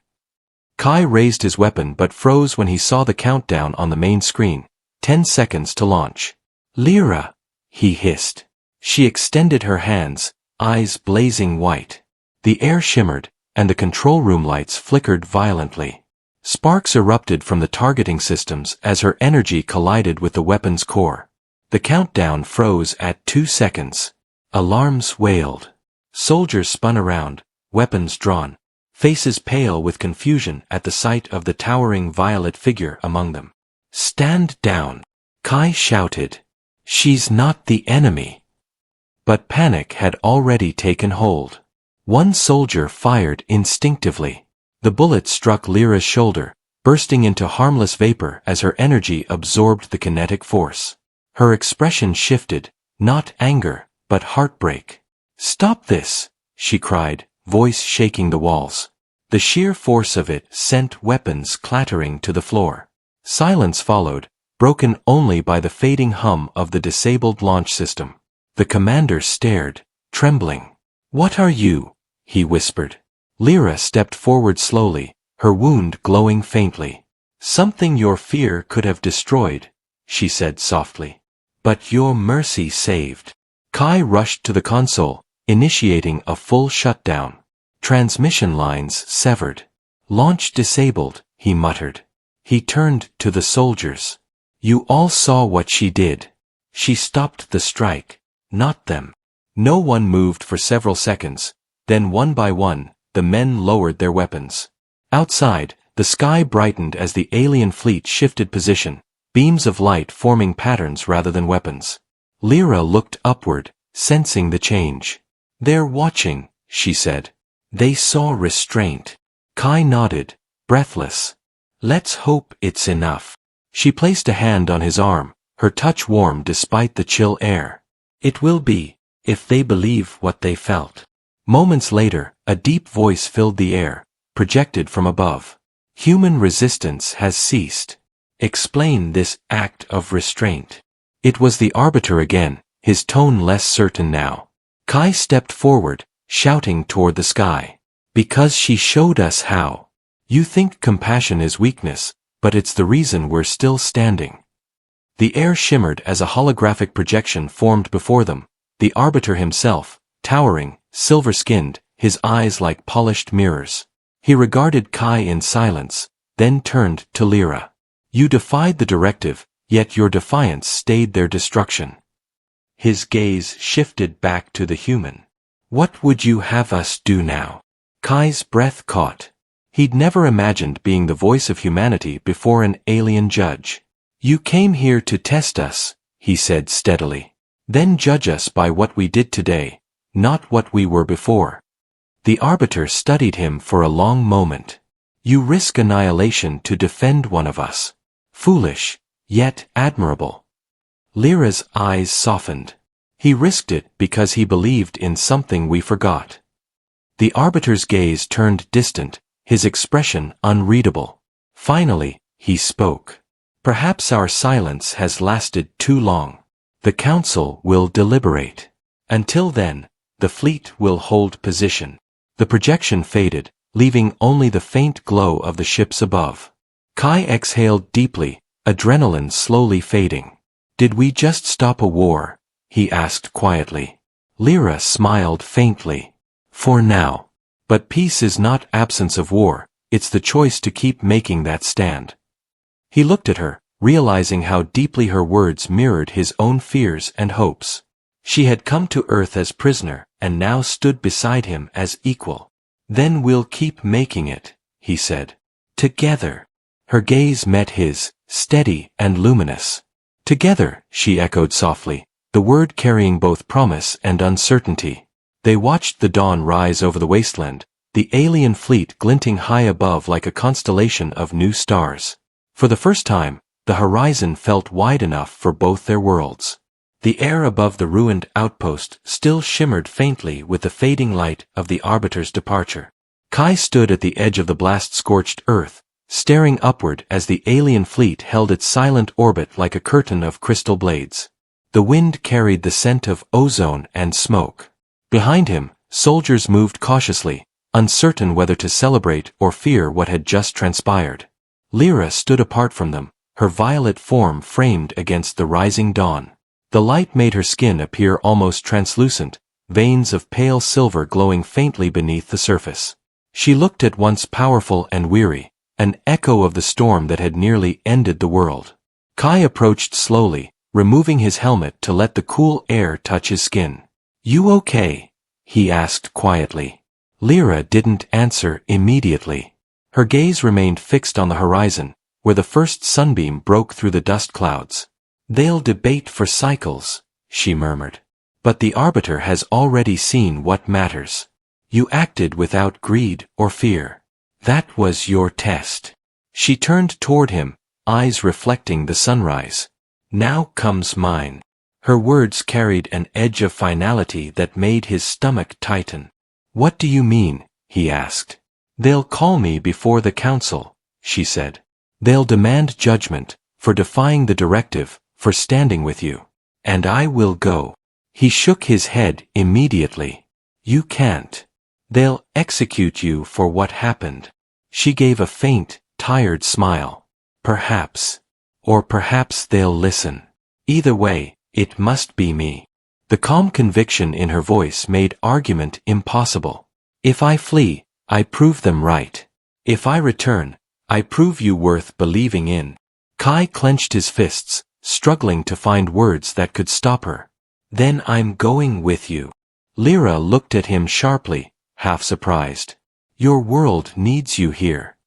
Kai raised his weapon but froze when he saw the countdown on the main screen. 10 seconds to launch. Lyra, he hissed. She extended her hands, eyes blazing white. The air shimmered, and the control room lights flickered violently. Sparks erupted from the targeting systems as her energy collided with the weapon's core. The countdown froze at 2 seconds. Alarms wailed. Soldiers spun around, weapons drawn, faces pale with confusion at the sight of the towering violet figure among them. Stand down, Kai shouted. She's not the enemy. But panic had already taken hold. One soldier fired instinctively. The bullet struck Lyra's shoulder, bursting into harmless vapor as her energy absorbed the kinetic force. Her expression shifted, not anger, but heartbreak. Stop this, she cried, voice shaking the walls. The sheer force of it sent weapons clattering to the floor. Silence followed, broken only by the fading hum of the disabled launch system. The commander stared, trembling. What are you? He whispered. Lyra stepped forward slowly, her wound glowing faintly. "Something your fear could have destroyed," she said softly. "But your mercy saved." Kai rushed to the console, initiating a full shutdown. "Transmission lines severed. Launch disabled," he muttered. He turned to the soldiers. "You all saw what she did. She stopped the strike, not them." No one moved for several seconds, then one by one, the men lowered their weapons. Outside, the sky brightened as the alien fleet shifted position, beams of light forming patterns rather than weapons. Lyra looked upward, sensing the change. "They're watching," she said. "They saw restraint." Kai nodded, breathless. "Let's hope it's enough." She placed a hand on his arm, her touch warm despite the chill air. "It will be, if they believe what they felt." Moments later, a deep voice filled the air, projected from above. "Human resistance has ceased. Explain this act of restraint." It was the Arbiter again, his tone less certain now. Kai stepped forward, shouting toward the sky. "Because she showed us how. You think compassion is weakness, but it's the reason we're still standing." The air shimmered as a holographic projection formed before them, the Arbiter himself, towering, silver-skinned, his eyes like polished mirrors. He regarded Kai in silence, then turned to Lyra. "You defied the directive, yet your defiance stayed their destruction." His gaze shifted back to the human. "What would you have us do now?" Kai's breath caught. He'd never imagined being the voice of humanity before an alien judge. "You came here to test us," he said steadily. "Then judge us by what we did today, not what we were before." The Arbiter studied him for a long moment. "You risk annihilation to defend one of us. Foolish, yet admirable." Lyra's eyes softened. "He risked it because he believed in something we forgot." The Arbiter's gaze turned distant, his expression unreadable. Finally, he spoke. "Perhaps our silence has lasted too long. The Council will deliberate. Until then, the fleet will hold position." The projection faded, leaving only the faint glow of the ships above. Kai exhaled deeply, adrenaline slowly fading. "Did we just stop a war?" he asked quietly. Lyra smiled faintly. "For now. But peace is not absence of war, it's the choice to keep making that stand." He looked at her, realizing how deeply her words mirrored his own fears and hopes. She had come to Earth as prisoner, and now stood beside him as equal. "Then we'll keep making it," he said. "Together." Her gaze met his, steady and luminous. "Together," she echoed softly, the word carrying both promise and uncertainty. They watched the dawn rise over the wasteland, the alien fleet glinting high above like a constellation of new stars. For the first time, the horizon felt wide enough for both their worlds. The air above the ruined outpost still shimmered faintly with the fading light of the Arbiter's departure. Kai stood at the edge of the blast-scorched earth, staring upward as the alien fleet held its silent orbit like a curtain of crystal blades. The wind carried the scent of ozone and smoke. Behind him, soldiers moved cautiously, uncertain whether to celebrate or fear what had just transpired. Lyra stood apart from them, her violet form framed against the rising dawn. The light made her skin appear almost translucent, veins of pale silver glowing faintly beneath the surface. She looked at once powerful and weary, an echo of the storm that had nearly ended the world. Kai approached slowly, removing his helmet to let the cool air touch his skin. "You okay?" he asked quietly. Lyra didn't answer immediately. Her gaze remained fixed on the horizon, where the first sunbeam broke through the dust clouds. "They'll debate for cycles," she murmured. "But the Arbiter has already seen what matters. You acted without greed or fear. That was your test." She turned toward him, eyes reflecting the sunrise. "Now comes mine." Her words carried an edge of finality that made his stomach tighten. "What do you mean?" he asked. "They'll call me before the Council," she said. "They'll demand judgment, for defying the directive, for standing with you. And I will go." He shook his head immediately. "You can't. They'll execute you for what happened." She gave a faint, tired smile. Perhaps. Or perhaps they'll listen. Either way, it must be me. The calm conviction in her voice made argument impossible. If I flee, I prove them right. If I return, I prove you worth believing in. Kai clenched his fists, struggling to find words that could stop her. Then I'm going with you. Lyra looked at him sharply, half surprised. Your world needs you here.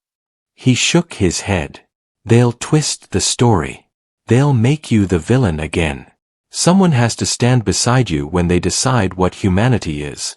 He shook his head. They'll twist the story. They'll make you the villain again. Someone has to stand beside you when they decide what humanity is.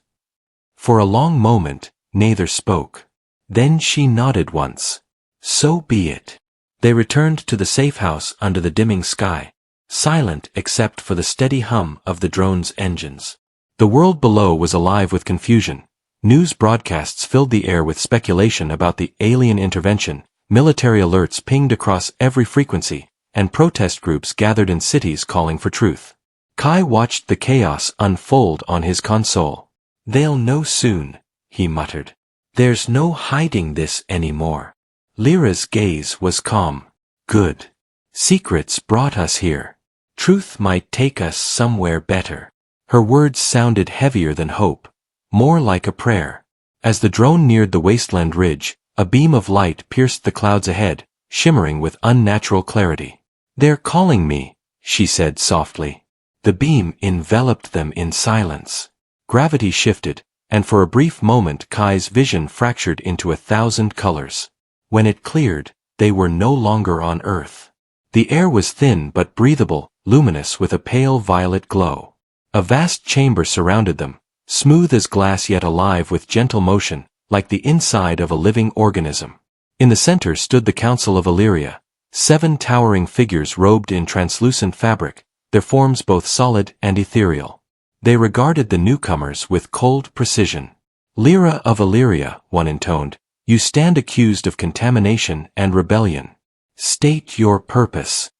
For a long moment, neither spoke. Then she nodded once. So be it. They returned to the safe house under the dimming sky, silent except for the steady hum of the drone's engines. The world below was alive with confusion. News broadcasts filled the air with speculation about the alien intervention, military alerts pinged across every frequency, and protest groups gathered in cities calling for truth. Kai watched the chaos unfold on his console. They'll know soon, he muttered. There's no hiding this anymore. Lyra's gaze was calm. Good. Secrets brought us here. Truth might take us somewhere better. Her words sounded heavier than hope, more like a prayer. As the drone neared the wasteland ridge, a beam of light pierced the clouds ahead, shimmering with unnatural clarity. They're calling me, she said softly. The beam enveloped them in silence. Gravity shifted, and for a brief moment Kai's vision fractured into 1,000 colors. When it cleared, they were no longer on Earth. The air was thin but breathable, luminous with a pale violet glow. A vast chamber surrounded them, smooth as glass yet alive with gentle motion, like the inside of a living organism. In the center stood the Council of Illyria, 7 towering figures robed in translucent fabric, their forms both solid and ethereal. They regarded the newcomers with cold precision. Lyra of Illyria, one intoned, you stand accused of contamination and rebellion. State your purpose.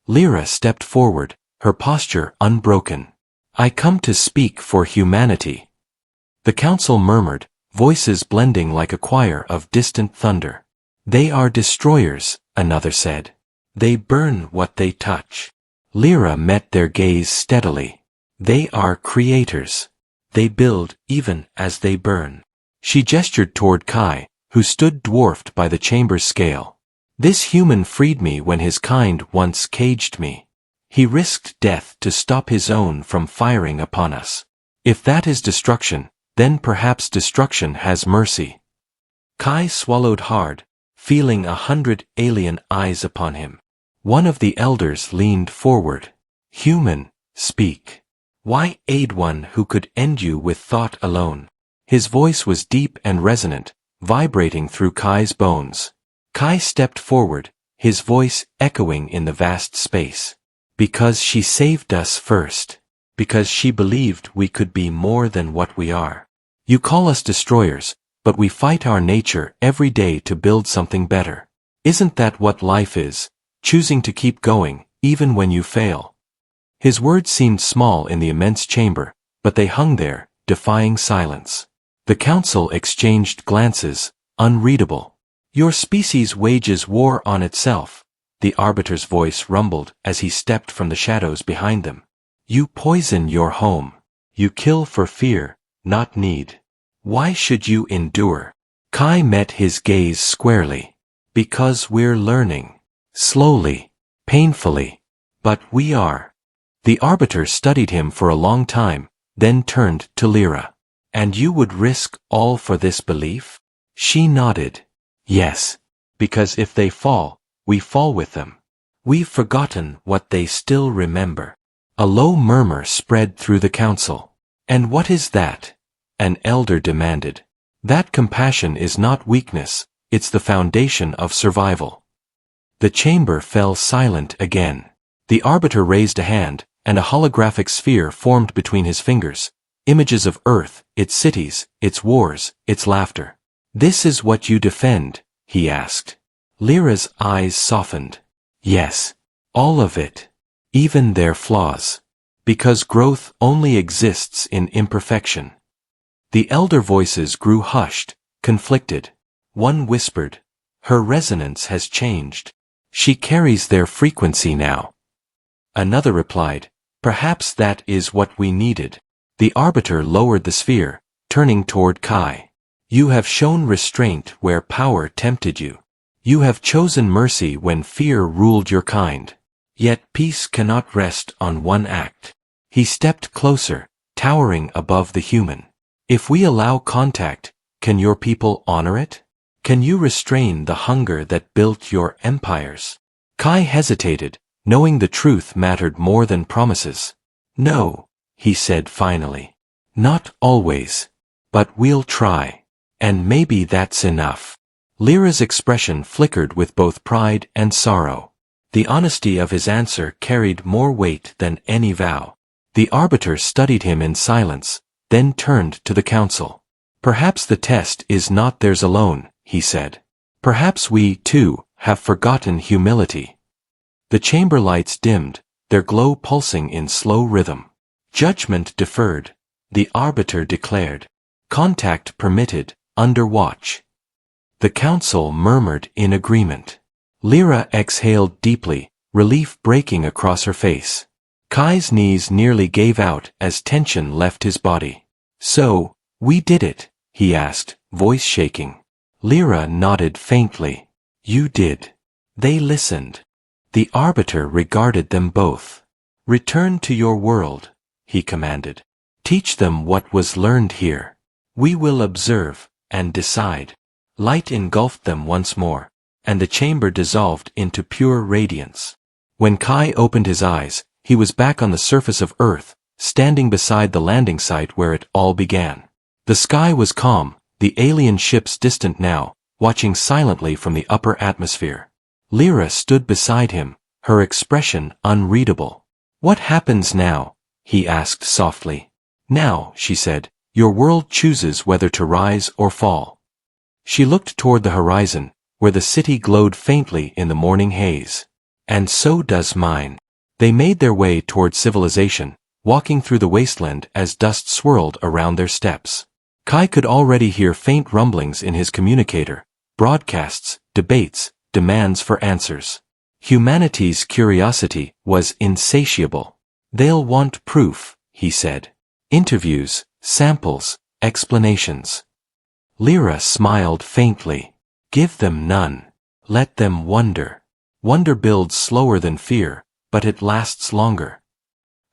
Lyra stepped forward, her posture unbroken. I come to speak for humanity. The council murmured, voices blending like a choir of distant thunder. They are destroyers, another said. They burn what they touch. Lyra met their gaze steadily. They are creators. They build even as they burn. She gestured toward Kai, who stood dwarfed by the chamber's scale. This human freed me when his kind once caged me. He risked death to stop his own from firing upon us. If that is destruction, then perhaps destruction has mercy. Kai swallowed hard, feeling 100 alien eyes upon him. One of the elders leaned forward. Human, speak. Why aid one who could end you with thought alone? His voice was deep and resonant, vibrating through Kai's bones. Kai stepped forward, his voice echoing in the vast space. Because she saved us first. Because she believed we could be more than what we are. You call us destroyers, but we fight our nature every day to build something better. Isn't that what life is? Choosing to keep going, even when you fail. His words seemed small in the immense chamber, but they hung there, defying silence. The council exchanged glances, unreadable. Your species wages war on itself. The arbiter's voice rumbled as he stepped from the shadows behind them. You poison your home. You kill for fear, not need. Why should you endure? Kai met his gaze squarely. Because we're learning. Slowly. Painfully. But we are. The arbiter studied him for a long time, then turned to Lyra. And you would risk all for this belief? She nodded. Yes. Because if they fall, we fall with them. We've forgotten what they still remember. A low murmur spread through the council. And what is that? An elder demanded. That compassion is not weakness, it's the foundation of survival. The chamber fell silent again. The arbiter raised a hand, and a holographic sphere formed between his fingers. Images of Earth, its cities, its wars, its laughter. This is what you defend, he asked. Lyra's eyes softened. Yes. All of it. Even their flaws. Because growth only exists in imperfection. The elder voices grew hushed, conflicted. One whispered, "Her resonance has changed. She carries their frequency now." Another replied, "Perhaps that is what we needed." The arbiter lowered the sphere, turning toward Kai. "You have shown restraint where power tempted you. You have chosen mercy when fear ruled your kind. Yet peace cannot rest on one act." He stepped closer, towering above the human. "If we allow contact, can your people honor it? Can you restrain the hunger that built your empires?" Kai hesitated, knowing the truth mattered more than promises. "No," he said finally. "Not always. But we'll try. And maybe that's enough." Lyra's expression flickered with both pride and sorrow. The honesty of his answer carried more weight than any vow. The arbiter studied him in silence, then turned to the council. "Perhaps the test is not theirs alone," he said. "Perhaps we, too, have forgotten humility." The chamber lights dimmed, their glow pulsing in slow rhythm. Judgment deferred, the arbiter declared. Contact permitted, under watch. The council murmured in agreement. Lyra exhaled deeply, relief breaking across her face. Kai's knees nearly gave out as tension left his body. "So, we did it?" he asked, voice shaking. Lyra nodded faintly. "You did." They listened. The arbiter regarded them both. "Return to your world," he commanded. "Teach them what was learned here. We will observe and decide." Light engulfed them once more, and the chamber dissolved into pure radiance. When Kai opened his eyes, he was back on the surface of Earth, standing beside the landing site where it all began. The sky was calm, the alien ships distant now, watching silently from the upper atmosphere. Lyra stood beside him, her expression unreadable. "What happens now?" he asked softly. "Now," she said, "your world chooses whether to rise or fall." She looked toward the horizon, where the city glowed faintly in the morning haze. "And so does mine." They made their way toward civilization, walking through the wasteland as dust swirled around their steps. Kai could already hear faint rumblings in his communicator, broadcasts, debates, demands for answers. Humanity's curiosity was insatiable. "They'll want proof," he said. "Interviews, samples, explanations." Lyra smiled faintly. "Give them none. Let them wonder. Wonder builds slower than fear, but it lasts longer."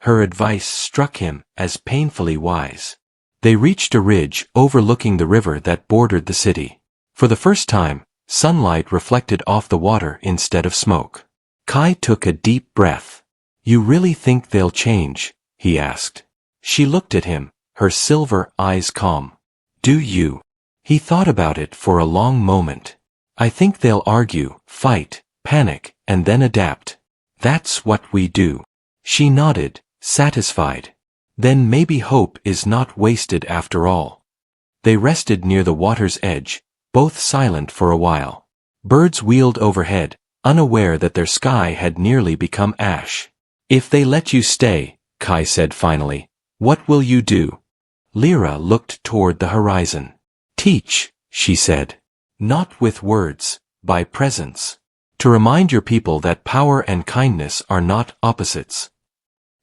Her advice struck him as painfully wise. They reached a ridge overlooking the river that bordered the city. For the first time, sunlight reflected off the water instead of smoke. Kai took a deep breath. "You really think they'll change?" he asked. She looked at him, her silver eyes calm. "Do you?" He thought about it for a long moment. "I think they'll argue, fight, panic, and then adapt. That's what we do." She nodded, satisfied. Then maybe hope is not wasted after all. They rested near the water's edge, both silent for a while. Birds wheeled overhead, unaware that their sky had nearly become ash. "If they let you stay," Kai said finally, "what will you do?" Lyra looked toward the horizon. "Teach," she said. "Not with words, by presence. To remind your people that power and kindness are not opposites."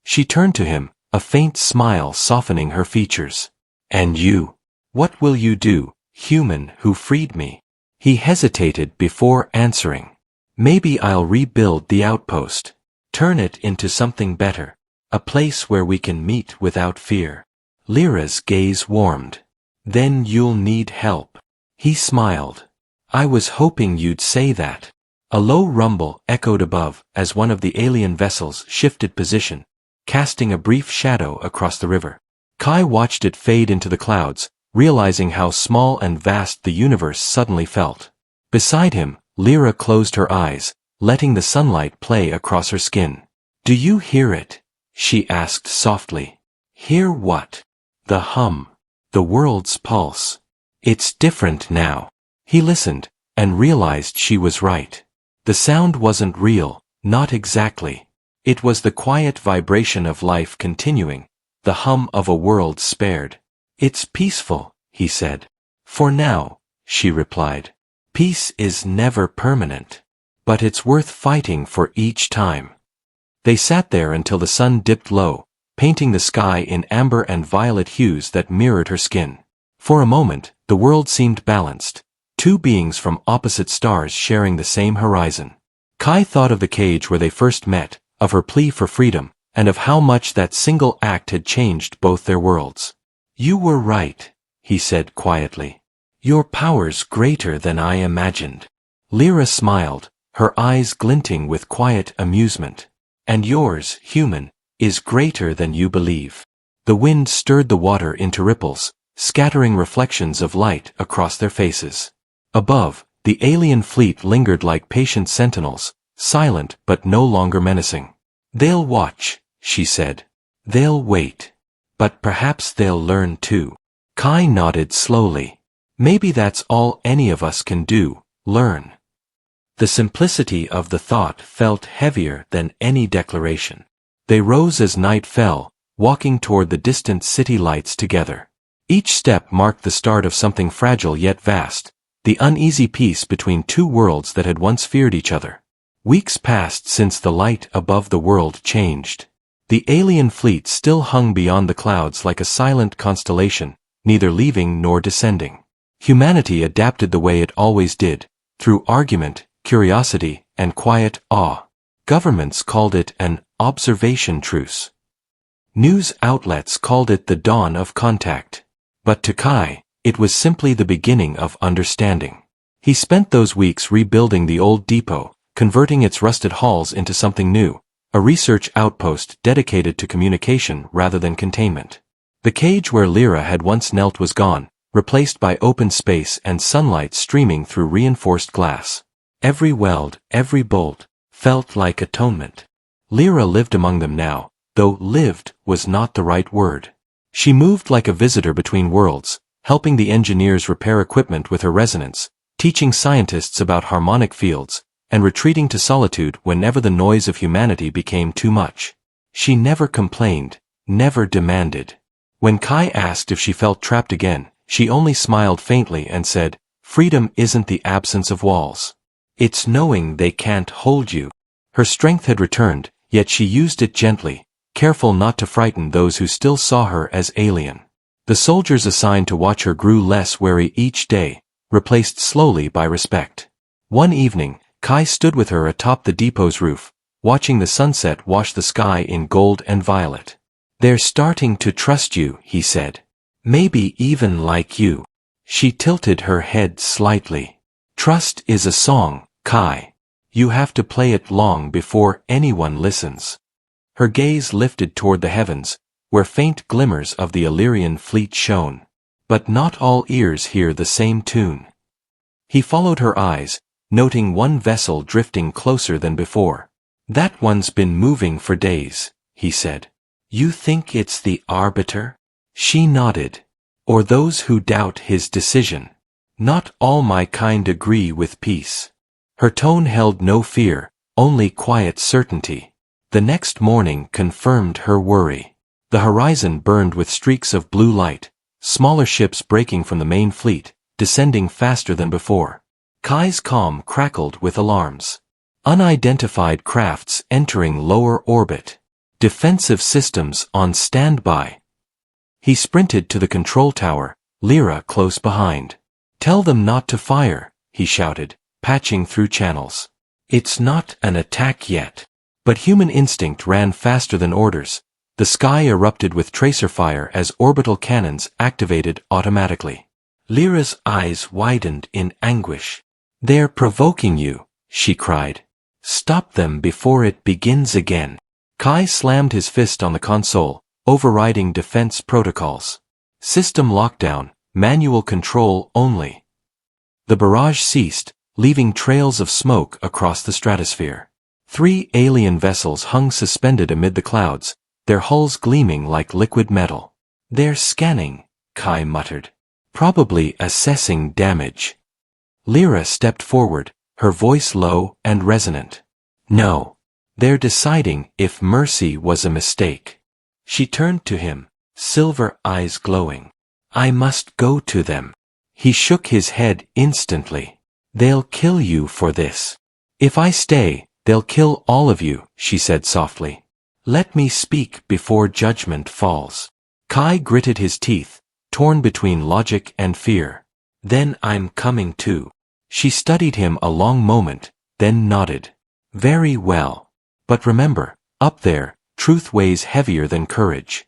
She turned to him, a faint smile softening her features. "And you? What will you do, human who freed me?" He hesitated before answering. "Maybe I'll rebuild the outpost. Turn it into something better. A place where we can meet without fear." Lyra's gaze warmed. "Then you'll need help." He smiled. "I was hoping you'd say that." A low rumble echoed above as one of the alien vessels shifted position, casting a brief shadow across the river. Kai watched it fade into the clouds, realizing how small and vast the universe suddenly felt. Beside him, Lyra closed her eyes, letting the sunlight play across her skin. "Do you hear it?" she asked softly. "Hear what?" "The hum. The world's pulse. It's different now." He listened, and realized she was right. The sound wasn't real, not exactly. It was the quiet vibration of life continuing, the hum of a world spared. "It's peaceful," he said. "For now," she replied. Peace is never permanent. But it's worth fighting for each time. They sat there until the sun dipped low, painting the sky in amber and violet hues that mirrored her skin. For a moment, the world seemed balanced, two beings from opposite stars sharing the same horizon. Kai thought of the cage where they first met, of her plea for freedom, and of how much that single act had changed both their worlds. "You were right," he said quietly. "Your power's greater than I imagined." Lyra smiled, her eyes glinting with quiet amusement. "And yours, human, is greater than you believe." The wind stirred the water into ripples, scattering reflections of light across their faces. Above, the alien fleet lingered like patient sentinels, silent but no longer menacing. "They'll watch," she said. "They'll wait. But perhaps they'll learn too." Kai nodded slowly. "Maybe that's all any of us can do, learn." The simplicity of the thought felt heavier than any declaration. They rose as night fell, walking toward the distant city lights together. Each step marked the start of something fragile yet vast, the uneasy peace between two worlds that had once feared each other. Weeks passed since the light above the world changed. The alien fleet still hung beyond the clouds like a silent constellation, neither leaving nor descending. Humanity adapted the way it always did, through argument, curiosity, and quiet awe. Governments called it an observation truce. News outlets called it the dawn of contact. But to Kai, it was simply the beginning of understanding. He spent those weeks rebuilding the old depot, converting its rusted halls into something new, a research outpost dedicated to communication rather than containment. The cage where Lyra had once knelt was gone, replaced by open space and sunlight streaming through reinforced glass. Every weld, every bolt, felt like atonement. Lyra lived among them now, though lived was not the right word. She moved like a visitor between worlds, helping the engineers repair equipment with her resonance, teaching scientists about harmonic fields, and retreating to solitude whenever the noise of humanity became too much. She never complained, never demanded. When Kai asked if she felt trapped again, she only smiled faintly and said, "Freedom isn't the absence of walls. It's knowing they can't hold you." Her strength had returned, yet she used it gently, careful not to frighten those who still saw her as alien. The soldiers assigned to watch her grew less wary each day, replaced slowly by respect. One evening, Kai stood with her atop the depot's roof, watching the sunset wash the sky in gold and violet. "They're starting to trust you," he said. "Maybe even like you." She tilted her head slightly. "Trust is a song, Kai. You have to play it long before anyone listens." Her gaze lifted toward the heavens, where faint glimmers of the Illyrian fleet shone. "But not all ears hear the same tune." He followed her eyes, noting one vessel drifting closer than before. "That one's been moving for days," he said. "You think it's the arbiter?" She nodded. "Or those who doubt his decision. Not all my kind agree with peace." Her tone held no fear, only quiet certainty. The next morning confirmed her worry. The horizon burned with streaks of blue light, smaller ships breaking from the main fleet, descending faster than before. Kai's calm crackled with alarms. Unidentified crafts entering lower orbit. Defensive systems on standby. He sprinted to the control tower, Lyra close behind. "Tell them not to fire," he shouted, patching through channels. "It's not an attack yet." But human instinct ran faster than orders. The sky erupted with tracer fire as orbital cannons activated automatically. Lyra's eyes widened in anguish. "They're provoking you," she cried. "Stop them before it begins again." Kai slammed his fist on the console, overriding defense protocols. System lockdown, manual control only. The barrage ceased, leaving trails of smoke across the stratosphere. 3 alien vessels hung suspended amid the clouds, their hulls gleaming like liquid metal. "They're scanning," Kai muttered. "Probably assessing damage." Lyra stepped forward, her voice low and resonant. "No. They're deciding if mercy was a mistake." She turned to him, silver eyes glowing. "I must go to them." He shook his head instantly. They'll kill you for this. If I stay, they'll kill all of you, she said softly. Let me speak before judgment falls. Kai gritted his teeth, torn between logic and fear. Then I'm coming too. She studied him a long moment, then nodded. Very well. But remember, up there, truth weighs heavier than courage.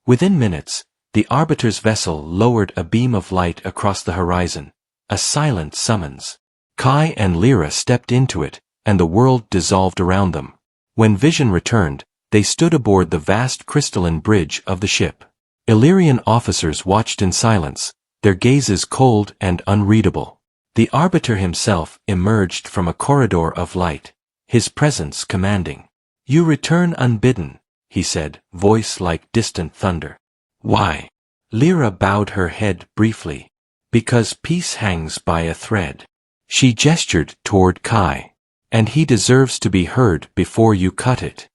Within minutes, the Arbiter's vessel lowered a beam of light across the horizon, a silent summons. Kai and Lyra stepped into it, and the world dissolved around them. When vision returned, they stood aboard the vast crystalline bridge of the ship. Illyrian officers watched in silence, their gazes cold and unreadable. The Arbiter himself emerged from a corridor of light, his presence commanding. You return unbidden, he said, voice like distant thunder. Why? Lyra bowed her head briefly. Because peace hangs by a thread. She gestured toward Kai. And he deserves to be heard before you cut it.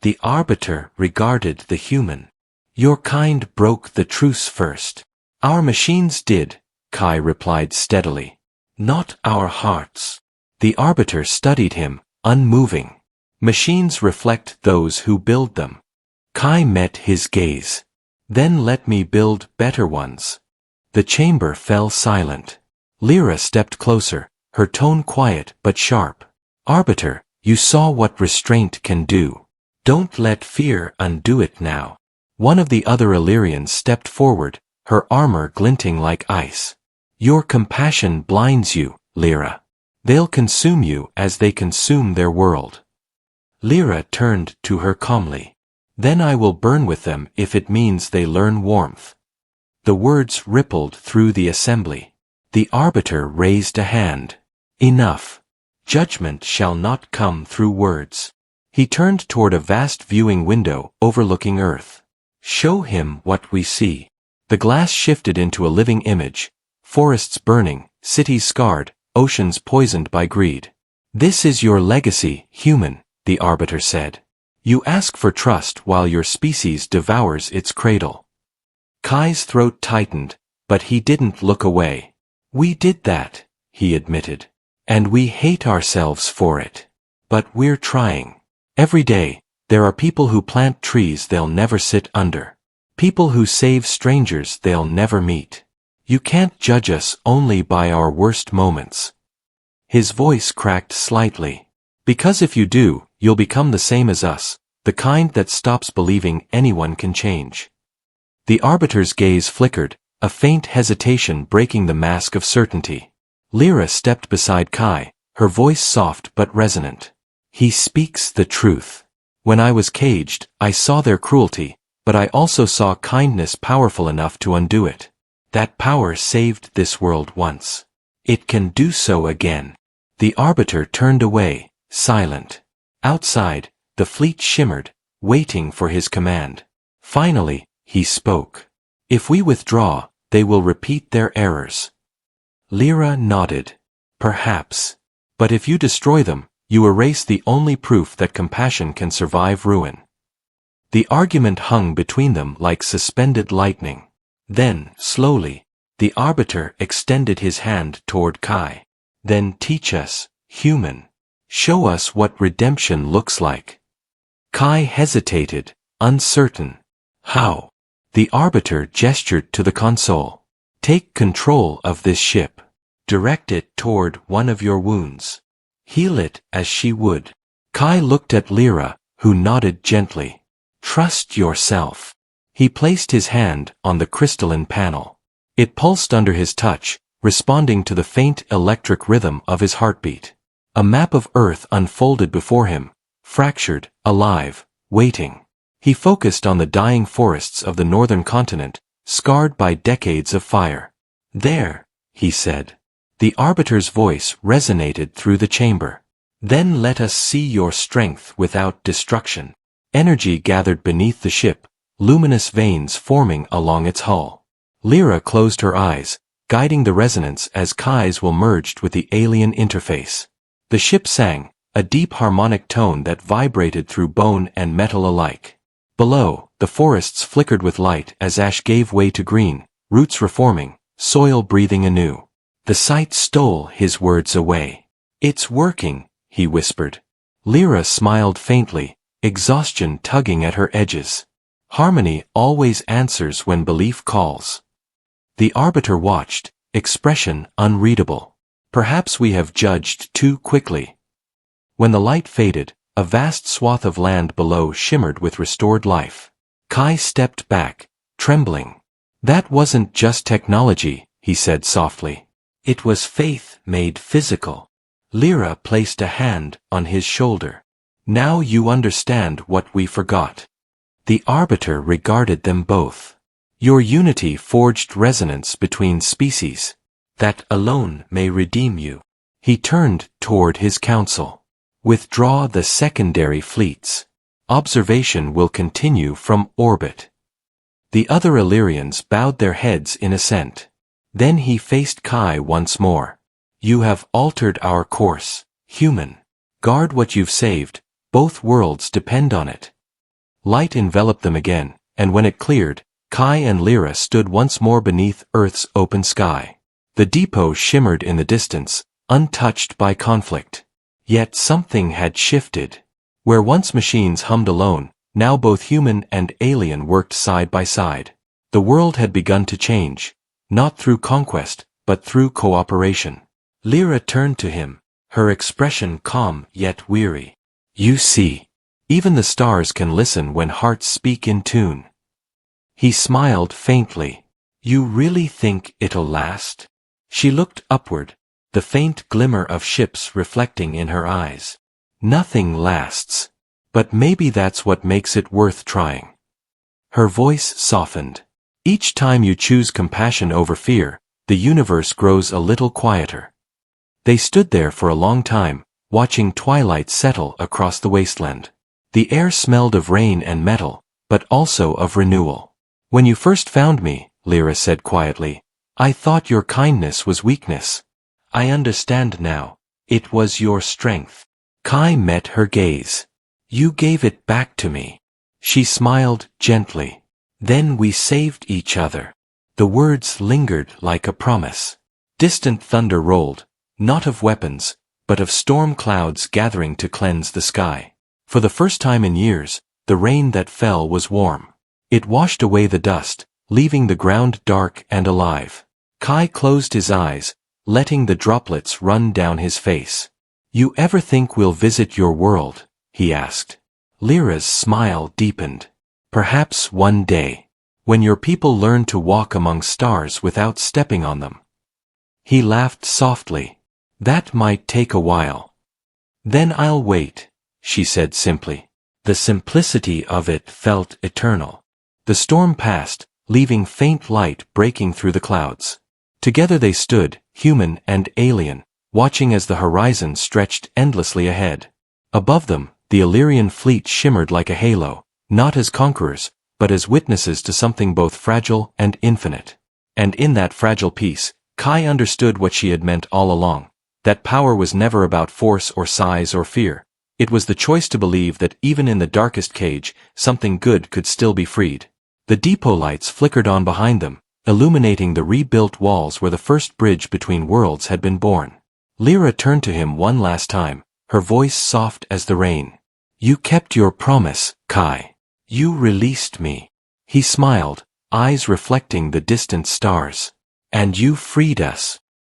The Arbiter regarded the human. Your kind broke the truce first. Our machines did, Kai replied steadily. Not our hearts. The Arbiter studied him, unmoving. Machines reflect those who build them. Kai met his gaze. Then let me build better ones. The chamber fell silent. Lyra stepped closer, her tone quiet but sharp. Arbiter, you saw what restraint can do. Don't let fear undo it now. One of the other Illyrians stepped forward, her armor glinting like ice. Your compassion blinds you, Lyra. They'll consume you as they consume their world. Lyra turned to her calmly. Then I will burn with them if it means they learn warmth. The words rippled through the assembly. The Arbiter raised a hand. Enough. Judgment shall not come through words. He turned toward a vast viewing window overlooking Earth. Show him what we see. The glass shifted into a living image. Forests burning, cities scarred, oceans poisoned by greed. This is your legacy, human, the Arbiter said. You ask for trust while your species devours its cradle. Kai's throat tightened, but he didn't look away. We did that, he admitted. And we hate ourselves for it. But we're trying. Every day, there are people who plant trees they'll never sit under. People who save strangers they'll never meet. You can't judge us only by our worst moments. His voice cracked slightly. Because if you do, you'll become the same as us, the kind that stops believing anyone can change. The Arbiter's gaze flickered, a faint hesitation breaking the mask of certainty. Lyra stepped beside Kai, her voice soft but resonant. He speaks the truth. When I was caged, I saw their cruelty, but I also saw kindness powerful enough to undo it. That power saved this world once. It can do so again. The Arbiter turned away, silent. Outside, the fleet shimmered, waiting for his command. Finally, he spoke. If we withdraw, they will repeat their errors. Lyra nodded. Perhaps. But if you destroy them, you erase the only proof that compassion can survive ruin. The argument hung between them like suspended lightning. Then, slowly, the Arbiter extended his hand toward Kai. Then teach us, human. Show us what redemption looks like. Kai hesitated, uncertain. How? The Arbiter gestured to the console. Take control of this ship. Direct it toward one of your wounds. Heal it as she would. Kai looked at Lyra, who nodded gently. Trust yourself. He placed his hand on the crystalline panel. It pulsed under his touch, responding to the faint electric rhythm of his heartbeat. A map of Earth unfolded before him, fractured, alive, waiting. He focused on the dying forests of the northern continent, scarred by decades of fire. There, he said. The Arbiter's voice resonated through the chamber. Then let us see your strength without destruction. Energy gathered beneath the ship, luminous veins forming along its hull. Lyra closed her eyes, guiding the resonance as Kai's will merged with the alien interface. The ship sang, a deep harmonic tone that vibrated through bone and metal alike. Below, the forests flickered with light as ash gave way to green, roots reforming, soil breathing anew. The sight stole his words away. It's working, he whispered. Lyra smiled faintly, exhaustion tugging at her edges. Harmony always answers when belief calls. The arbiter watched, expression unreadable. Perhaps we have judged too quickly. When the light faded, a vast swath of land below shimmered with restored life. Kai stepped back, trembling. That wasn't just technology, he said softly. It was faith made physical. Lyra placed a hand on his shoulder. Now you understand what we forgot. The arbiter regarded them both. Your unity forged resonance between species. That alone may redeem you. He turned toward his council. Withdraw the secondary fleets. Observation will continue from orbit. The other Illyrians bowed their heads in assent. Then he faced Kai once more. You have altered our course, human. Guard what you've saved, both worlds depend on it. Light enveloped them again, and when it cleared, Kai and Lyra stood once more beneath Earth's open sky. The depot shimmered in the distance, untouched by conflict. Yet something had shifted. Where once machines hummed alone, now both human and alien worked side by side. The world had begun to change, not through conquest, but through cooperation. Lyra turned to him, her expression calm yet weary. You see, even the stars can listen when hearts speak in tune. He smiled faintly. You really think it'll last? She looked upward, the faint glimmer of ships reflecting in her eyes. Nothing lasts. But maybe that's what makes it worth trying. Her voice softened. Each time you choose compassion over fear, the universe grows a little quieter. They stood there for a long time, watching twilight settle across the wasteland. The air smelled of rain and metal, but also of renewal. When you first found me, Lyra said quietly, I thought your kindness was weakness. I understand now. It was your strength. Kai met her gaze. You gave it back to me. She smiled gently. Then we saved each other. The words lingered like a promise. Distant thunder rolled, not of weapons, but of storm clouds gathering to cleanse the sky. For the first time in years, the rain that fell was warm. It washed away the dust, leaving the ground dark and alive. Kai closed his eyes, letting the droplets run down his face. You ever think we'll visit your world? He asked. Lyra's smile deepened. Perhaps one day, when your people learn to walk among stars without stepping on them. He laughed softly. That might take a while. Then I'll wait, she said simply. The simplicity of it felt eternal. The storm passed, leaving faint light breaking through the clouds. Together they stood, human and alien, watching as the horizon stretched endlessly ahead. Above them, the Illyrian fleet shimmered like a halo, not as conquerors, but as witnesses to something both fragile and infinite. And in that fragile peace, Kai understood what she had meant all along, that power was never about force or size or fear. It was the choice to believe that even in the darkest cage, something good could still be freed. The depot lights flickered on behind them, illuminating the rebuilt walls where the first bridge between worlds had been born. Lyra turned to him one last time, her voice soft as the rain. You kept your promise, Kai. You released me. He smiled, eyes reflecting the distant stars. And you freed us.